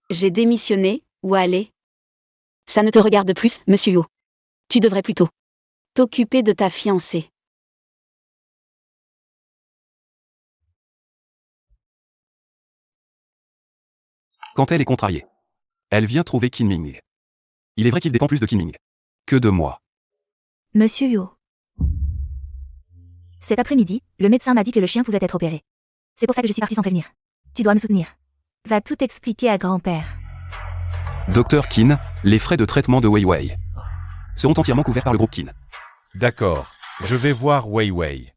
J'ai démissionné, ou aller? Ça ne te regarde plus, Monsieur Huo. Tu devrais plutôt t'occuper de ta fiancée. Quand elle est contrariée, elle vient trouver Kinming. Il est vrai qu'il dépend plus de Kinming que de moi. Monsieur Yo. Cet après-midi, le médecin m'a dit que le chien pouvait être opéré. C'est pour ça que je suis partie sans prévenir. Tu dois me soutenir. Va tout expliquer à grand-père. Docteur Qin, les frais de traitement de Wei Wei seront entièrement couverts par le groupe Qin. D'accord. Je vais voir Wei Wei.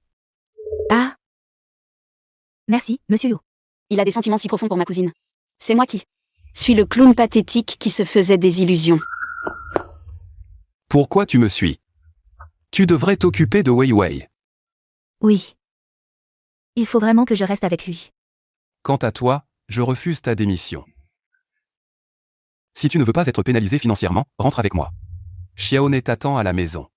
Ah. Merci, Monsieur Yo. Il a des sentiments si profonds pour ma cousine. C'est moi qui suis le clown pathétique qui se faisait des illusions. Pourquoi tu me suis? Tu devrais t'occuper de Wei Wei. Oui. Il faut vraiment que je reste avec lui. Quant à toi, je refuse ta démission. Si tu ne veux pas être pénalisé financièrement, rentre avec moi. Xiaoné t'attend à la maison.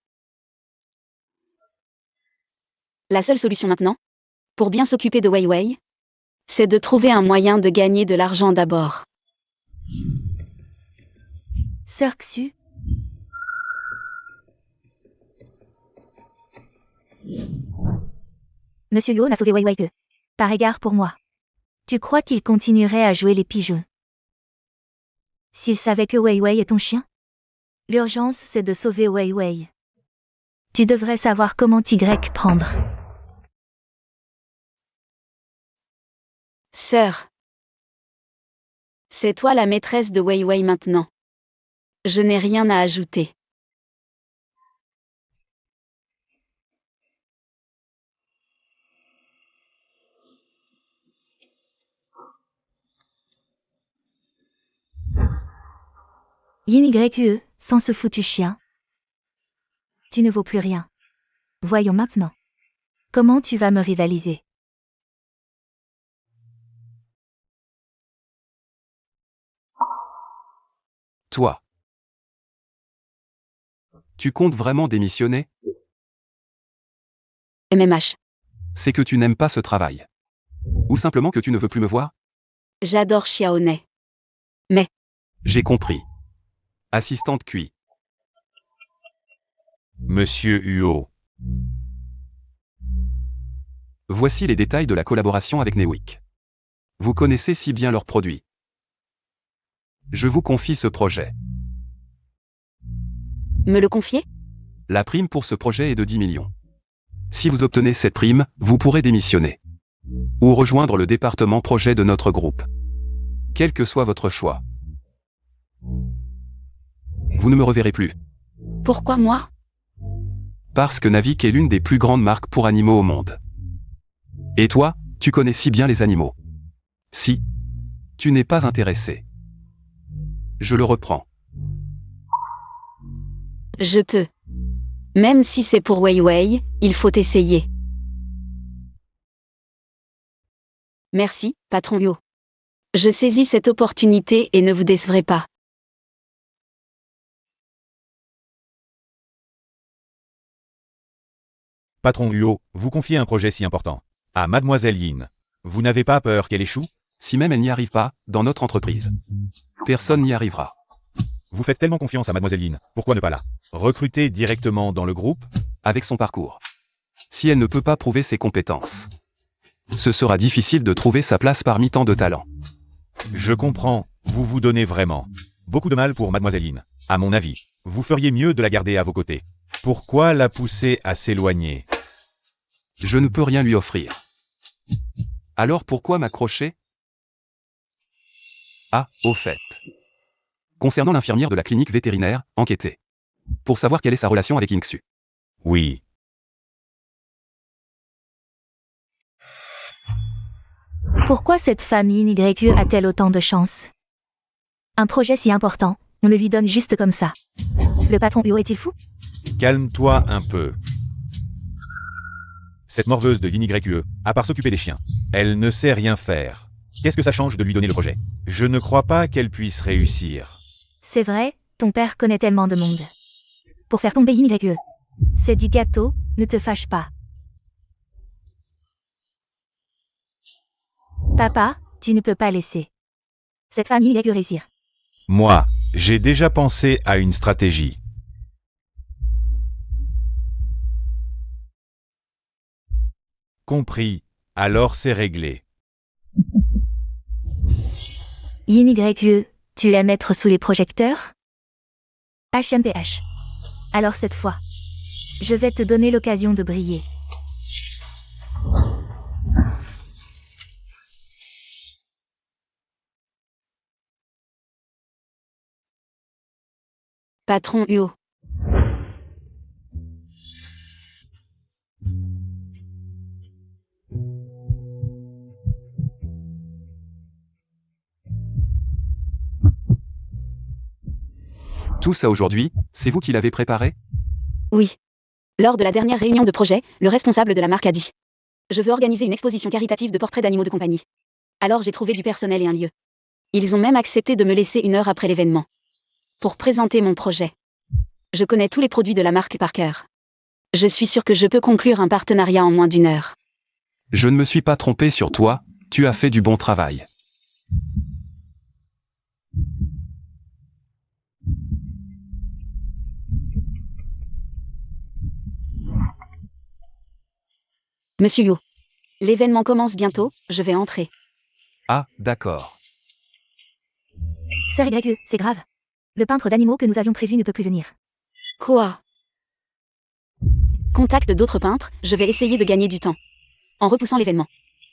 La seule solution maintenant, pour bien s'occuper de Wei Wei, c'est de trouver un moyen de gagner de l'argent d'abord. Sœur Xu. Monsieur Yo n'a sauvé Wei Wei que par égard pour moi. Tu crois qu'il continuerait à jouer les pigeons? S'il savait que Wei Wei est ton chien? L'urgence, c'est de sauver Wei Wei. Tu devrais savoir comment t'y prendre. Sœur. C'est toi la maîtresse de Wei Wei maintenant. Je n'ai rien à ajouter. Yin YQE, sans ce foutu chien. Tu ne vaux plus rien. Voyons maintenant. Comment tu vas me rivaliser? Toi. Tu comptes vraiment démissionner? MMH. C'est que tu n'aimes pas ce travail. Ou simplement que tu ne veux plus me voir? J'adore Xiaoné. Mais, J'ai compris. Assistante Cui. Monsieur Huo. Voici les détails de la collaboration avec Newick. Vous connaissez si bien leurs produits. Je vous confie ce projet. me le confier? La prime pour ce projet est de 10 millions. Si vous obtenez cette prime, vous pourrez démissionner. Ou rejoindre le département projet de notre groupe. Quel que soit votre choix. Vous ne me reverrez plus. Pourquoi moi? Parce que Navik est l'une des plus grandes marques pour animaux au monde. Et toi, tu connais si bien les animaux. Si tu n'es pas intéressé. Je le reprends. Je peux. Même si c'est pour Wei Wei, il faut essayer. Merci, patron Yo. Je saisis cette opportunité et ne vous décevrai pas. Patron Huo, vous confiez un projet si important à Mademoiselle Yin. Vous n'avez pas peur qu'elle échoue? Si même elle n'y arrive pas, dans notre entreprise, personne n'y arrivera. Vous faites tellement confiance à Mademoiselle Yin, pourquoi ne pas la recruter directement dans le groupe? Avec son parcours. Si elle ne peut pas prouver ses compétences, ce sera difficile de trouver sa place parmi tant de talents. Je comprends, vous vous donnez vraiment beaucoup de mal pour Mademoiselle Yin. À mon avis, vous feriez mieux de la garder à vos côtés. Pourquoi la pousser à s'éloigner? Je ne peux rien lui offrir. Alors pourquoi m'accrocher? Ah, au fait. Concernant l'infirmière de la clinique vétérinaire, enquêtez. Pour savoir quelle est sa relation avec Inksu. Oui. Pourquoi cette famille YE a-t-elle autant de chance? Un projet si important, on le lui donne juste comme ça. Le patron Huo est-il fou? Calme-toi un peu. Cette morveuse de Yin YE, à part s'occuper des chiens, elle ne sait rien faire. Qu'est-ce que ça change de lui donner le projet? Je ne crois pas qu'elle puisse réussir. C'est vrai, ton père connaît tellement de monde. Pour faire tomber Yin YE. C'est du gâteau, ne te fâche pas. Papa, tu ne peux pas laisser cette famille YE réussir. Moi, j'ai déjà pensé à une stratégie. Compris, alors c'est réglé. Yin YE, tu aimes être sous les projecteurs? HMPH. Alors cette fois, je vais te donner l'occasion de briller. Patron Huo. Tout ça aujourd'hui, c'est vous qui l'avez préparé? Oui. Lors de la dernière réunion de projet, le responsable de la marque a dit: je veux organiser une exposition caritative de portraits d'animaux de compagnie. Alors j'ai trouvé du personnel et un lieu. Ils ont même accepté de me laisser 1 heure après l'événement pour présenter mon projet. Je connais tous les produits de la marque par cœur. Je suis sûr que je peux conclure un partenariat en moins d'1 heure. Je ne me suis pas trompé sur toi, tu as fait du bon travail. Monsieur Yu, l'événement commence bientôt, je vais entrer. Ah, d'accord. Sœur YE, c'est grave. Le peintre d'animaux que nous avions prévu ne peut plus venir. Quoi? Contacte d'autres peintres, je vais essayer de gagner du temps. En repoussant l'événement.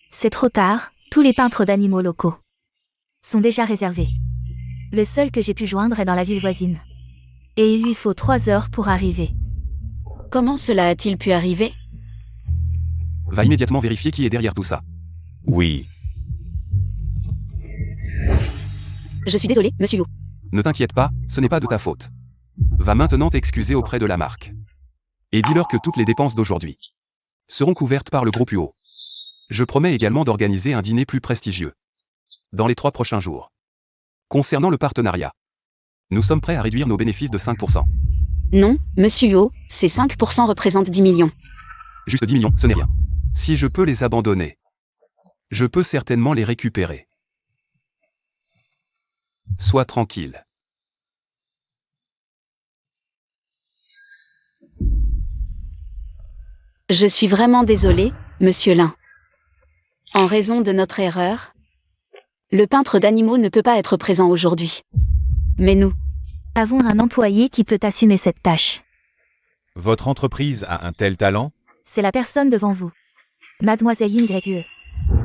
C'est trop tard, tous les peintres d'animaux locaux sont déjà réservés. Le seul que j'ai pu joindre est dans la ville voisine. Et il lui faut 3 heures pour arriver. Comment cela a-t-il pu arriver? Va immédiatement vérifier qui est derrière tout ça. Oui. Je suis désolé, monsieur Yu. Ne t'inquiète pas, ce n'est pas de ta faute. Va maintenant t'excuser auprès de la marque. Et dis-leur que toutes les dépenses d'aujourd'hui seront couvertes par le groupe UO. Je promets également d'organiser un dîner plus prestigieux dans les 3 prochains jours. Concernant le partenariat, nous sommes prêts à réduire nos bénéfices de 5%. Non, monsieur Yu, ces 5% représentent 10 millions. Juste 10 millions, ce n'est rien. Si je peux les abandonner, je peux certainement les récupérer. Sois tranquille. Je suis vraiment désolé, monsieur Lin. En raison de notre erreur, le peintre d'animaux ne peut pas être présent aujourd'hui. Mais nous avons un employé qui peut assumer cette tâche. Votre entreprise a un tel talent? C'est la personne devant vous. Mademoiselle Yin YE.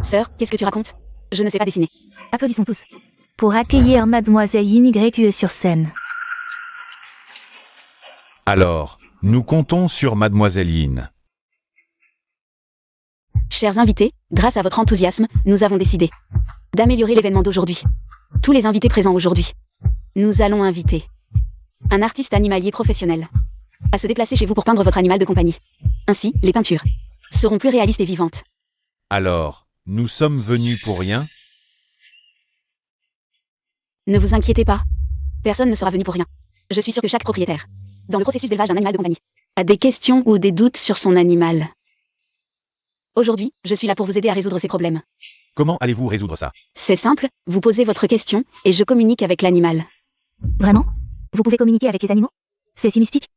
Sœur, qu'est-ce que tu racontes? Je ne sais pas dessiner. Applaudissons tous. Pour accueillir Mademoiselle Yin YE sur scène. Alors, nous comptons sur Mademoiselle Yin. Chers invités, grâce à votre enthousiasme, nous avons décidé d'améliorer l'événement d'aujourd'hui. Tous les invités présents aujourd'hui. Nous allons inviter un artiste animalier professionnel à se déplacer chez vous pour peindre votre animal de compagnie. Ainsi, les peintures seront plus réalistes et vivantes. Alors, nous sommes venus pour rien? Ne vous inquiétez pas. Personne ne sera venu pour rien. Je suis sûre que chaque propriétaire, dans le processus d'élevage d'un animal de compagnie, a des questions ou des doutes sur son animal. Aujourd'hui, je suis là pour vous aider à résoudre ces problèmes. Comment allez-vous résoudre ça? C'est simple, vous posez votre question, et je communique avec l'animal. Vraiment? Vous pouvez communiquer avec les animaux? C'est si mystique?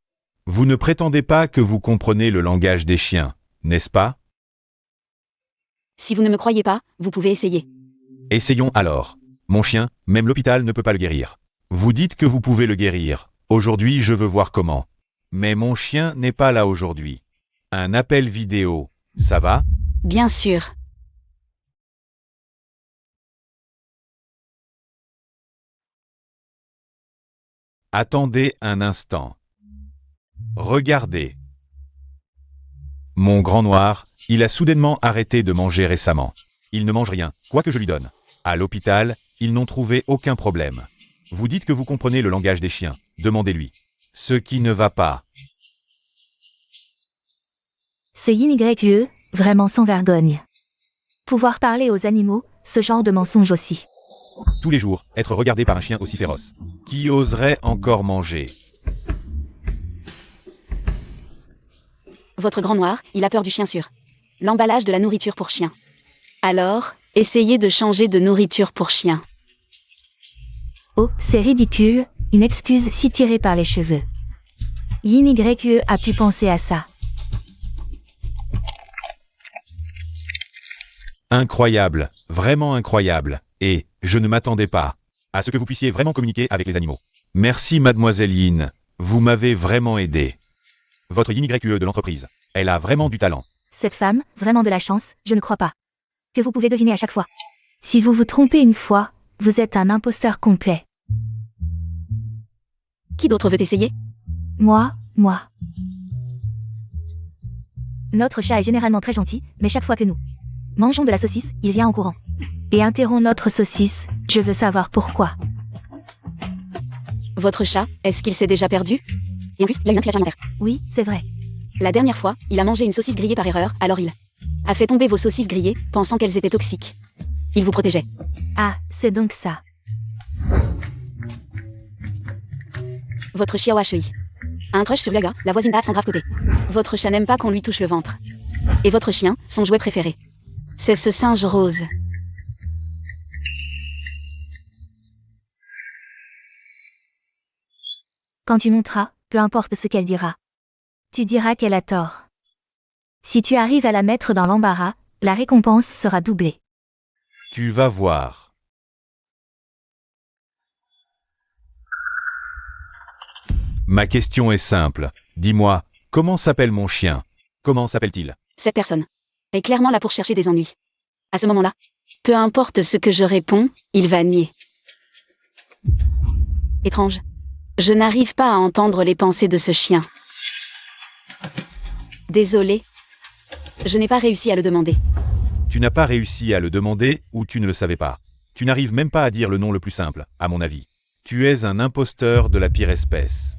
Vous ne prétendez pas que vous comprenez le langage des chiens, n'est-ce pas? Si vous ne me croyez pas, vous pouvez essayer. Essayons alors. Mon chien, même l'hôpital ne peut pas le guérir. Vous dites que vous pouvez le guérir. Aujourd'hui, je veux voir comment. Mais mon chien n'est pas là aujourd'hui. Un appel vidéo, ça va? Bien sûr. Attendez un instant. Regardez. Mon grand noir, il a soudainement arrêté de manger récemment. Il ne mange rien, quoi que je lui donne. À l'hôpital, ils n'ont trouvé aucun problème. Vous dites que vous comprenez le langage des chiens. Demandez-lui. Ce qui ne va pas. Ce YE, vraiment sans vergogne. Pouvoir parler aux animaux, ce genre de mensonge aussi. Tous les jours, être regardé par un chien aussi féroce. Qui oserait encore manger? Votre grand noir, il a peur du chien sûr. L'emballage de la nourriture pour chien. Alors, essayez de changer de nourriture pour chien. Oh, c'est ridicule, une excuse si tirée par les cheveux. YE a pu penser à ça. Incroyable, vraiment incroyable. Et je ne m'attendais pas à ce que vous puissiez vraiment communiquer avec les animaux. Merci mademoiselle Yin, vous m'avez vraiment aidé. Votre YE de l'entreprise, elle a vraiment du talent. Cette femme, vraiment de la chance, je ne crois pas. Que vous pouvez deviner à chaque fois. Si vous vous trompez une fois, vous êtes un imposteur complet. Qui d'autre veut essayer? Moi. Notre chat est généralement très gentil, mais chaque fois que nous mangeons de la saucisse, il vient en courant. Et interrompt notre saucisse, je veux savoir pourquoi. Votre chat, est-ce qu'il s'est déjà perdu? Et en plus, il a une initiation alimentaire. Oui, c'est vrai. La dernière fois, il a mangé une saucisse grillée par erreur, alors il a fait tomber vos saucisses grillées, pensant qu'elles étaient toxiques. Il vous protégeait. Ah, c'est donc ça. Votre chihuahua HEI a un crush sur Yaga, la voisine d'A sans grave côté. Votre chat n'aime pas qu'on lui touche le ventre. Et votre chien, son jouet préféré, c'est ce singe rose. Quand tu monteras, peu importe ce qu'elle dira. Tu diras qu'elle a tort. Si tu arrives à la mettre dans l'embarras, la récompense sera doublée. Tu vas voir. Ma question est simple. Dis-moi, comment s'appelle mon chien? Comment s'appelle-t-il? Cette personne est clairement là pour chercher des ennuis. À ce moment-là, peu importe ce que je réponds, il va nier. Étrange. Je n'arrive pas à entendre les pensées de ce chien. Désolé. Je n'ai pas réussi à le demander. Tu n'as pas réussi à le demander ou tu ne le savais pas. Tu n'arrives même pas à dire le nom le plus simple, à mon avis. Tu es un imposteur de la pire espèce.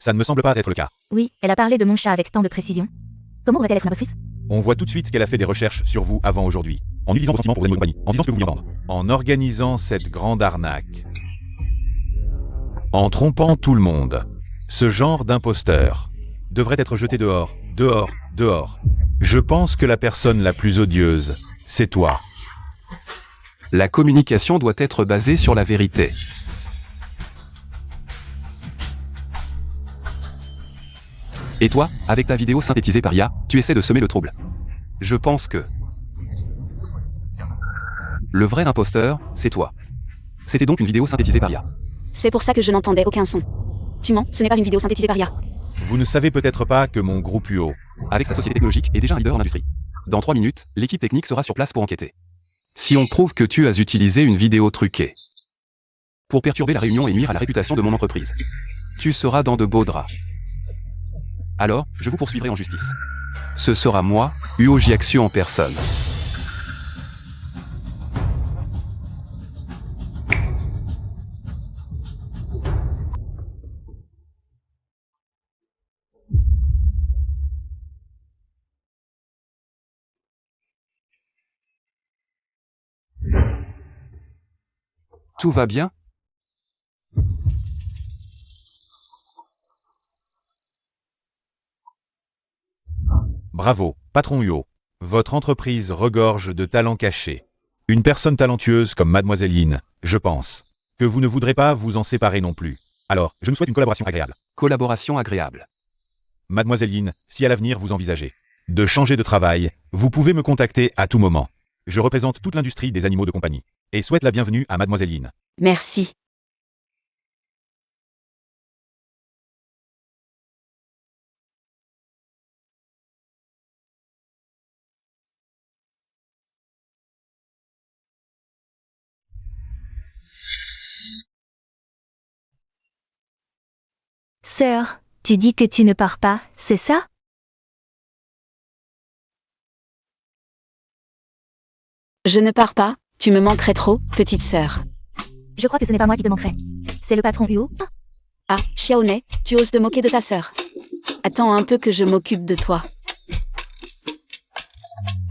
Ça ne me semble pas être le cas. Oui, elle a parlé de mon chat avec tant de précision. Comment aurait-elle être une impostrice? On voit tout de suite qu'elle a fait des recherches sur vous avant aujourd'hui. En utilisant vos sentiments pour vos animaux de compagnie, en disant ce que vous vouliez vendre. En organisant cette grande arnaque. En trompant tout le monde. Ce genre d'imposteur devrait être jeté dehors, dehors, dehors. Je pense que la personne la plus odieuse, c'est toi. La communication doit être basée sur la vérité. Et toi, avec ta vidéo synthétisée par IA, tu essaies de semer le trouble. Je pense que le vrai imposteur, c'est toi. C'était donc une vidéo synthétisée par IA. C'est pour ça que je n'entendais aucun son. Tu mens, ce n'est pas une vidéo synthétisée par IA. Vous ne savez peut-être pas que mon groupe UO, Avec sa société technologique, est déjà un leader en industrie. Dans 3 minutes, l'équipe technique sera sur place pour enquêter. Si on prouve que tu as utilisé une vidéo truquée pour perturber la réunion et nuire à la réputation de mon entreprise, tu seras dans de beaux draps. Alors, je vous poursuivrai en justice. Ce sera moi, UOJ Action en personne. Tout va bien? Bravo, patron Huo. Votre entreprise regorge de talents cachés. Une personne talentueuse comme Mademoiselle Yin, je pense, que vous ne voudrez pas vous en séparer non plus. Alors, je nous souhaite une collaboration agréable. Collaboration agréable. Mademoiselle Yin, si à l'avenir vous envisagez de changer de travail, vous pouvez me contacter à tout moment. Je représente toute l'industrie des animaux de compagnie et souhaite la bienvenue à Mademoiselle Yin. Merci. Sœur, tu dis que tu ne pars pas, c'est ça? Je ne pars pas, tu me manquerais trop, petite sœur. Je crois que ce n'est pas moi qui te manquerai. C'est le patron Huo. Ah, Xiaoné, tu oses te moquer de ta sœur. Attends un peu que je m'occupe de toi.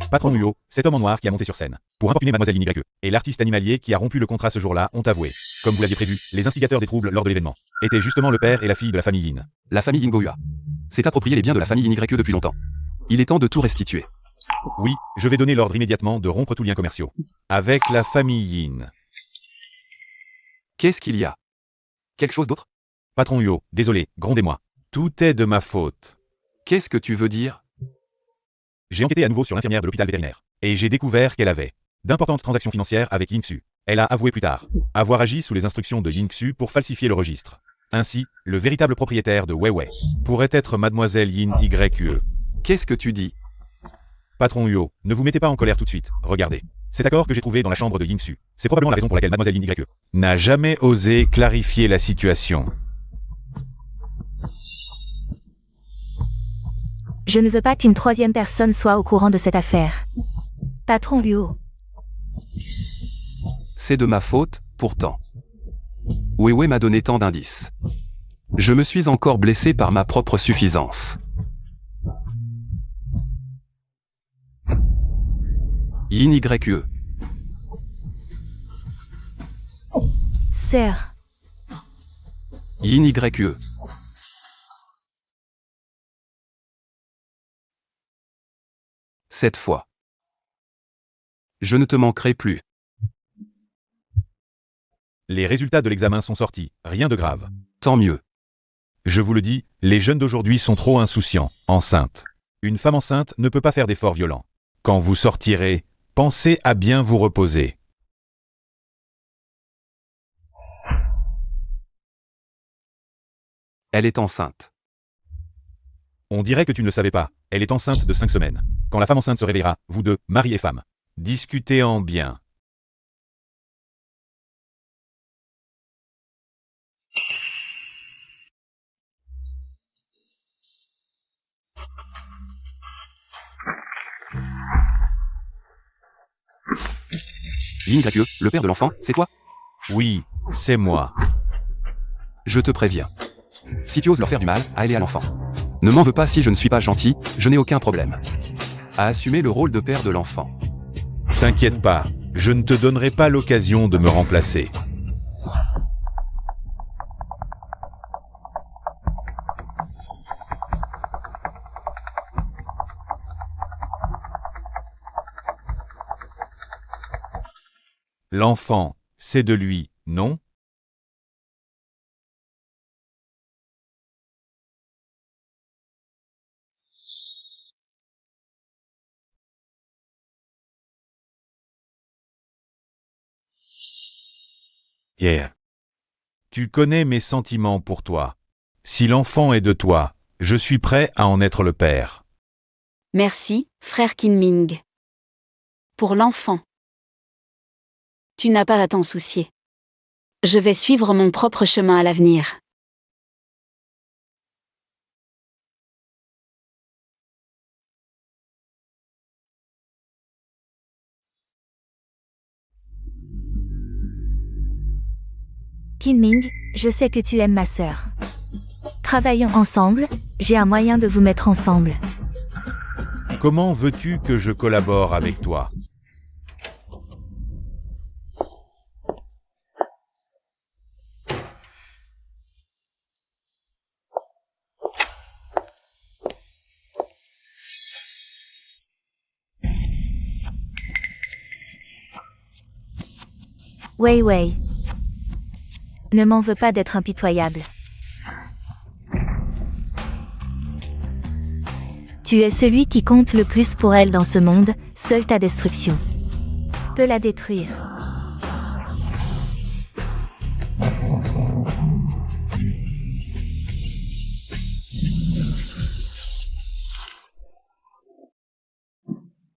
Patron Huo, cet homme en noir qui a monté sur scène pour importuner Mademoiselle Yin YE et l'artiste animalier qui a rompu le contrat ce jour-là ont avoué, comme vous l'aviez prévu, les instigateurs des troubles lors de l'événement étaient justement le père et la fille de la famille Yin. La famille Yin Gohua s'est approprié les biens de la famille Yin YE depuis longtemps. Il est temps de tout restituer. Oui, je vais donner l'ordre immédiatement de rompre tous liens commerciaux avec la famille Yin. Qu'est-ce qu'il y a? Quelque chose d'autre? Patron Huo, désolé, grondez-moi. Tout est de ma faute. Qu'est-ce que tu veux dire? J'ai enquêté à nouveau sur l'infirmière de l'hôpital vétérinaire et j'ai découvert qu'elle avait d'importantes transactions financières avec Yingxu. Elle a avoué plus tard avoir agi sous les instructions de Yingxu pour falsifier le registre. Ainsi, le véritable propriétaire de Weiwei pourrait être Mademoiselle Yin YE. Qu'est-ce que tu dis? Patron Huo, ne vous mettez pas en colère tout de suite. Regardez. Cet accord que j'ai trouvé dans la chambre de Yingxu, c'est probablement la raison pour laquelle Mademoiselle Yin YE n'a jamais osé clarifier la situation. Je ne veux pas qu'une troisième personne soit au courant de cette affaire. Patron Huo. C'est de ma faute, pourtant. Weiwei m'a donné tant d'indices. Je me suis encore blessé par ma propre suffisance. Yin YE. Sœur. Yin YE. Cette fois. Je ne te manquerai plus. Les résultats de l'examen sont sortis, rien de grave. Tant mieux. Je vous le dis, les jeunes d'aujourd'hui sont trop insouciants, enceintes. Une femme enceinte ne peut pas faire d'efforts violents. Quand vous sortirez, pensez à bien vous reposer. Elle est enceinte. On dirait que tu ne le savais pas, elle est enceinte de 5 semaines. Quand la femme enceinte se réveillera, vous deux, mari et femme, discutez en bien. Yin YE, le père de l'enfant, c'est toi? Oui, c'est moi. Je te préviens. Si tu oses leur faire du mal, à elle et à l'enfant. Ne m'en veux pas si je ne suis pas gentil, je n'ai aucun problème à assumer le rôle de père de l'enfant. T'inquiète pas, je ne te donnerai pas l'occasion de me remplacer. L'enfant, c'est de lui, non? Yeah. Tu connais mes sentiments pour toi. Si l'enfant est de toi, je suis prêt à en être le père. Merci, frère Kinming. Pour l'enfant. Tu n'as pas à t'en soucier. Je vais suivre mon propre chemin à l'avenir. Kinming, je sais que tu aimes ma sœur. Travaillons ensemble, j'ai un moyen de vous mettre ensemble. Comment veux-tu que je collabore avec toi? Wei Wei. Ne m'en veux pas d'être impitoyable. Tu es celui qui compte le plus pour elle dans ce monde, seule ta destruction peut la détruire.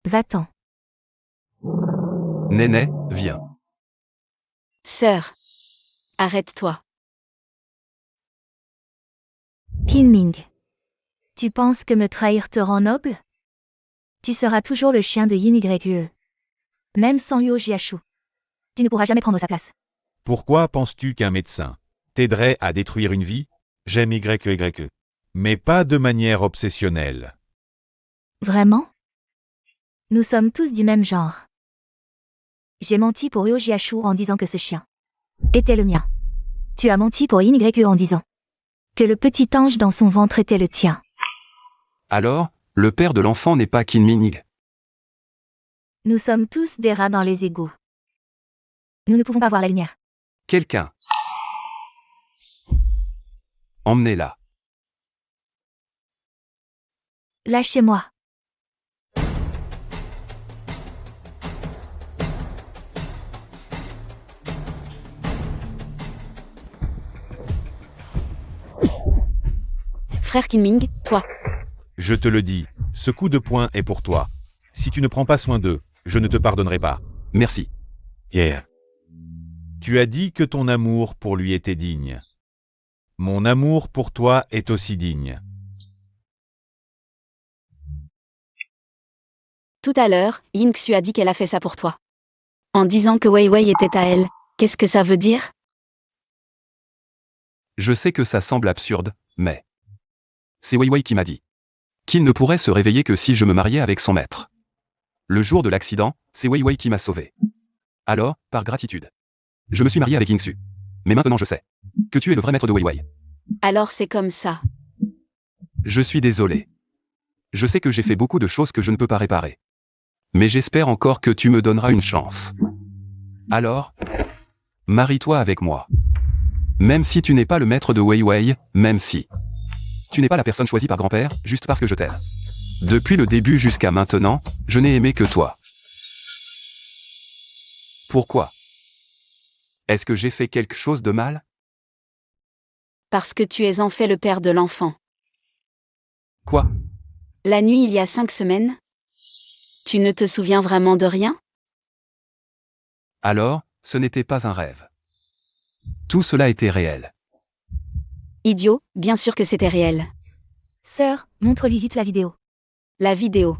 Va-t'en. Néné, viens. Sœur. Arrête-toi. Kinming. Tu penses que me trahir te rend noble? Tu seras toujours le chien de Yin Yue. Même sans Yuo Jiashu. Tu ne pourras jamais prendre sa place. Pourquoi penses-tu qu'un médecin t'aiderait à détruire une vie? J'aime YYE. Mais pas de manière obsessionnelle. Vraiment? Nous sommes tous du même genre. J'ai menti pour Yuo Jiashu en disant que ce chien était le mien. Tu as menti pour Yin Yue en disant que le petit ange dans son ventre était le tien. Alors, le père de l'enfant n'est pas Kinming. Nous sommes tous des rats dans les égouts. Nous ne pouvons pas voir la lumière. Quelqu'un. Emmenez-la. Lâchez-moi. Frère Kinming, toi. Je te le dis, ce coup de poing est pour toi. Si tu ne prends pas soin d'eux, je ne te pardonnerai pas. Merci. Yeah. Tu as dit que ton amour pour lui était digne. Mon amour pour toi est aussi digne. Tout à l'heure, Yin Xu a dit qu'elle a fait ça pour toi. En disant que Wei Wei était à elle, qu'est-ce que ça veut dire? Je sais que ça semble absurde, mais... C'est Wei Wei qui m'a dit qu'il ne pourrait se réveiller que si je me mariais avec son maître. Le jour de l'accident, c'est Wei Wei qui m'a sauvé. Alors, par gratitude, je me suis marié avec Yin Xu. Mais maintenant je sais que tu es le vrai maître de Wei Wei. Alors c'est comme ça. Je suis désolé. Je sais que j'ai fait beaucoup de choses que je ne peux pas réparer. Mais j'espère encore que tu me donneras une chance. Alors, marie-toi avec moi. Même si tu n'es pas le maître de Wei Wei, même si tu n'es pas la personne choisie par grand-père, juste parce que je t'aime. Depuis le début jusqu'à maintenant, je n'ai aimé que toi. Pourquoi? Est-ce que j'ai fait quelque chose de mal? Parce que tu es en fait le père de l'enfant. Quoi? La nuit il y a 5 semaines? Tu ne te souviens vraiment de rien? Alors, ce n'était pas un rêve. Tout cela était réel. Idiot, bien sûr que c'était réel. Sœur, montre-lui vite la vidéo. La vidéo.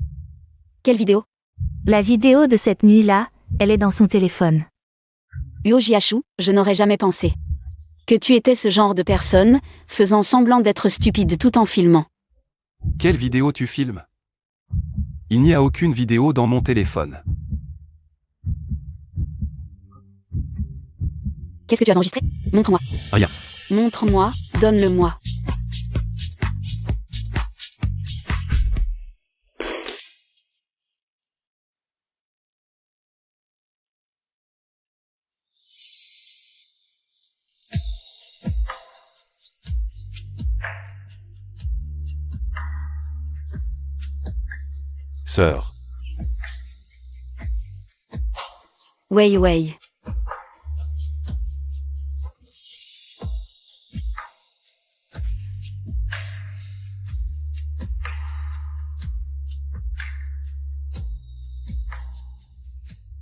Quelle vidéo? La vidéo de cette nuit-là, elle est dans son téléphone. Yuo Jiashu, je n'aurais jamais pensé que tu étais ce genre de personne, faisant semblant d'être stupide tout en filmant. Quelle vidéo tu filmes? Il n'y a aucune vidéo dans mon téléphone. Qu'est-ce que tu as enregistré? Montre-moi. Rien. Montre-moi, donne-le-moi. Sœur. Wei Wei.